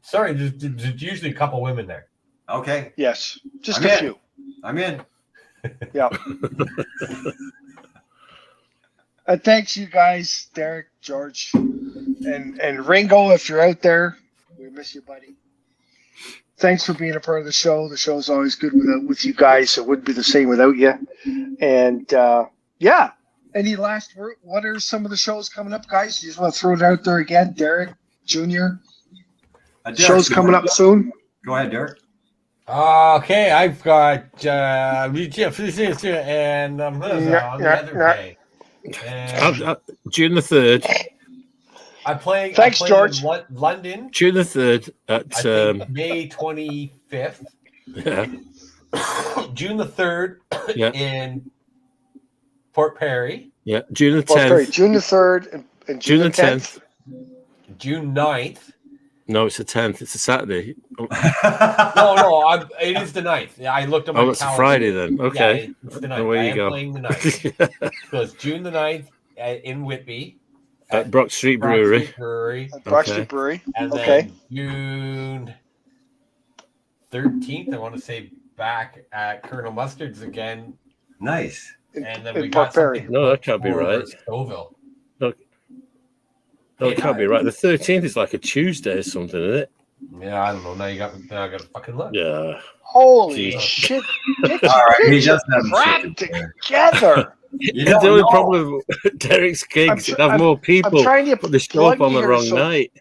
Sorry, there's usually a couple women there. Okay. Yes, just I'm a in. few. I'm in. Yeah. Thanks, you guys, Derek, George, and Ringo. If you're out there, we miss you, buddy. Thanks for being a part of the show. The show's always good with you guys. It wouldn't be the same without you. And yeah, any last word? What are some of the shows coming up, guys? You just want to throw it out there again, Derek, Junior. Derek, Shows coming up soon. Go ahead, Derek. Okay, I've got and on the other day. And June the 3rd. I'm playing. Thanks, George. In London. June the 3rd at I think May 25th. yeah. June the 3rd Yeah. in Port Perry. Yeah. June the Well, 10th. sorry, June the 3rd and June the 10th. June 9th. No, it's the 10th. It's a Saturday. No, it is the 9th. Yeah, I looked at my Oh, it's a calendar. Friday then. Okay. Yeah, it's the 9th. Away I you am go. playing the 9th. So it's June the 9th in Whitby. At Brock Street Brewery. Brock Street Brewery. And then June 13th, I want to say back at Colonel Mustard's again. Nice. And then in we Port got Perry. something No, that can't be over right. Stouffville. No, it can't be right. The 13th is like a Tuesday or something, isn't it? Yeah, I don't know. Now I got to fucking look. Yeah. Holy Jeez. shit. Get All right, he your doesn't have crap shit together. You The don't only know. problem with Derek's gigs, I'm it'd have more people, I'm trying to but they show up plug on the you wrong here so- night.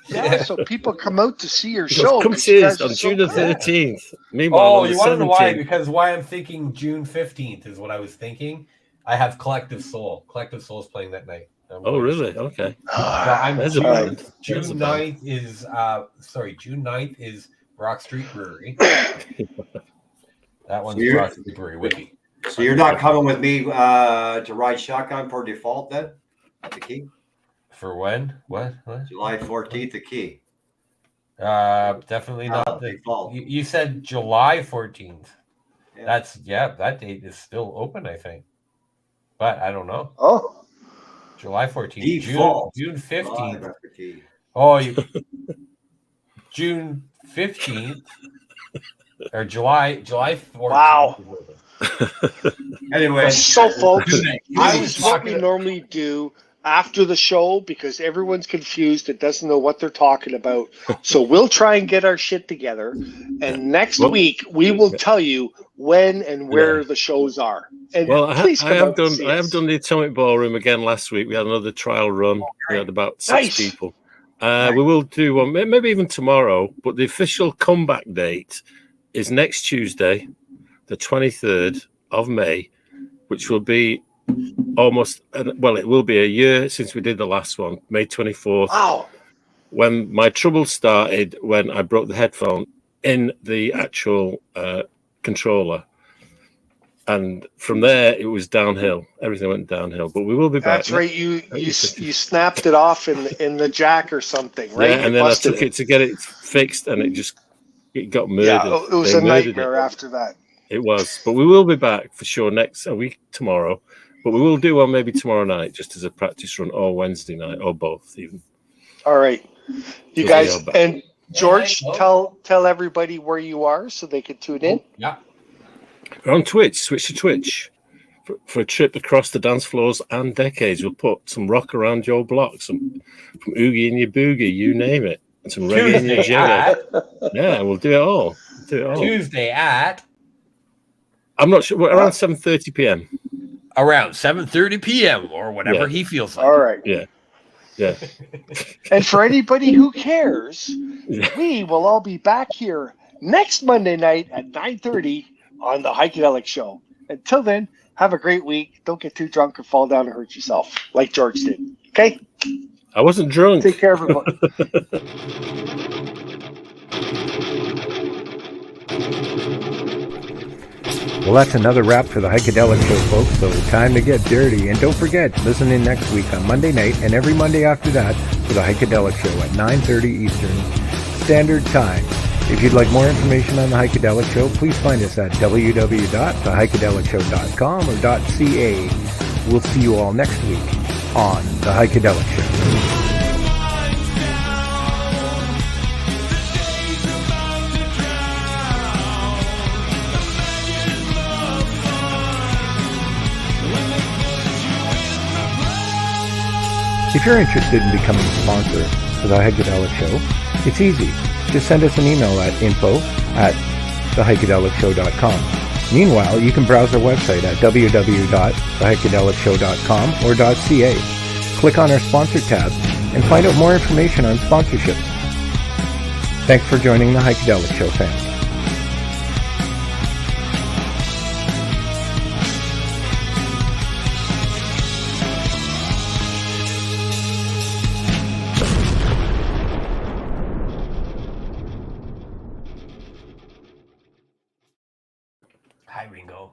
Yeah, so people come out to see your So show. come 'cause see you us guys are on so June the good. 13th. Meanwhile, Oh, on the you want to know why? 17th. Because why I'm thinking June 15th is what I was thinking. I have Collective Soul. Collective Soul's playing that night. Oh, really? Okay. So I'm There's a June, band. June There's a band. 9th is June 9th is Brock Street Brewery. That one's So you're- Brock Street Brewery, Whitby. So you're not coming with me to ride shotgun for default then? At the key? For when? What? July 14th, the key. Definitely not the default. You said July 14th. Yeah. That date is still open, I think. But I don't know. Oh, July 14th. Default. June 15th. Live after key. Oh, June 15th or July 14th. Wow. Anyway, so folks, I this was is what we talking. normally do after the show because everyone's confused and doesn't know what they're talking about. So we'll try and get our shit together. And next Well- week we will tell you when and where the shows are. And Well, please come out and see I have us. done the Atomic Ballroom again last week. We had another trial run. We had about 6 Nice. people. We will do one, maybe even tomorrow. But the official comeback date is next Tuesday, the 23rd of May, which will be it will be a year since we did the last one, May 24th. Wow. When my trouble started, when I broke the headphone in the actual controller. And from there, it was downhill. Everything went downhill. But we will be back. That's right. You snapped it off in the jack or something, right? Yeah, You and then I busted took it to get it fixed, and it got murdered. Yeah, it was They a murdered nightmare after that. It was. But we will be back for sure a week tomorrow. But we will do one maybe tomorrow night, just as a practice run, or Wednesday night, or both even. All right. You So guys, we are back. and George, Yeah, tell everybody where you are so they can tune in. Yeah. We're on Twitch. Switch to Twitch. For a trip across the dance floors and decades, we'll put some rock around your block, from Oogie and your Boogie, you name it, and some reggae in your Tuesday jagger. at Yeah, we'll do it all. Tuesday at I'm not sure. We're around 7:30 p.m. around 7:30 p.m. or whatever Yeah. he feels like. All right. Yeah. Yeah. And for anybody who cares, we will all be back here next Monday night at 9:30 on the Heikadelic Show. Until then, have a great week. Don't get too drunk or fall down and hurt yourself like George did. Okay? I wasn't drunk. Take care, everybody. Well, that's another wrap for the Heikadelic Show, folks, so time to get dirty. And don't forget, listen in next week on Monday night and every Monday after that for the Heikadelic Show at 9:30 Eastern Standard Time. If you'd like more information on the Heikadelic Show, please find us at www.theheikedelicshow.com or .ca. We'll see you all next week on the Heikadelic Show. If you're interested in becoming a sponsor for the Heikadelic Show, it's easy. Just send us an email at info@theheikedelicshow.com. Meanwhile, you can browse our website at www.theheikedelicshow.com or .ca. Click on our sponsor tab and find out more information on sponsorships. Thanks for joining the Heikadelic Show family. Hi, Ringo.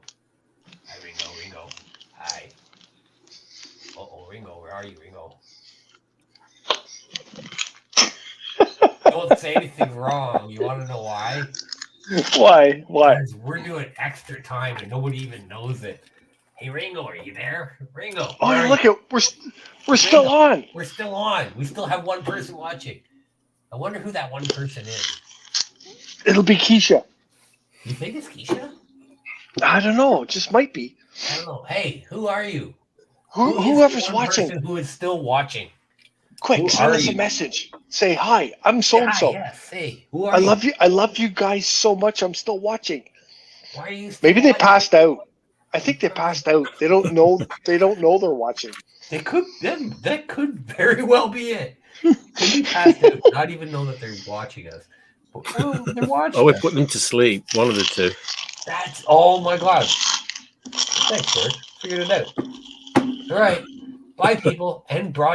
Hi, Ringo. Hi. Uh-oh, Ringo. Where are you, Ringo? Don't say anything wrong. You want to know why? Why? Because we're doing extra time and nobody even knows it. Hey, Ringo, are you there? Ringo. Oh, look at we're still on. We're still on. We still have one person watching. I wonder who that one person is. It'll be Keisha. You think it's Keisha? I don't know. It just might be. I don't know. Hey, who are you? Whoever's watching. Who is still watching? Quick, send us a message. Say hi. I'm so and so. Yes. Hey, who are I you? love you. I love you guys so much. I'm still watching. Why are you? Still Maybe they watching? passed out. I think they passed out. They don't know. They don't know they're watching. They could. That could very well be it. Could be passed out. Not even know that they're watching us. But, they're watching. Oh, we're us. putting them to sleep. One of the two. That's. Oh my God. Thanks, George. Figured it out. All right. Bye, people, and broad.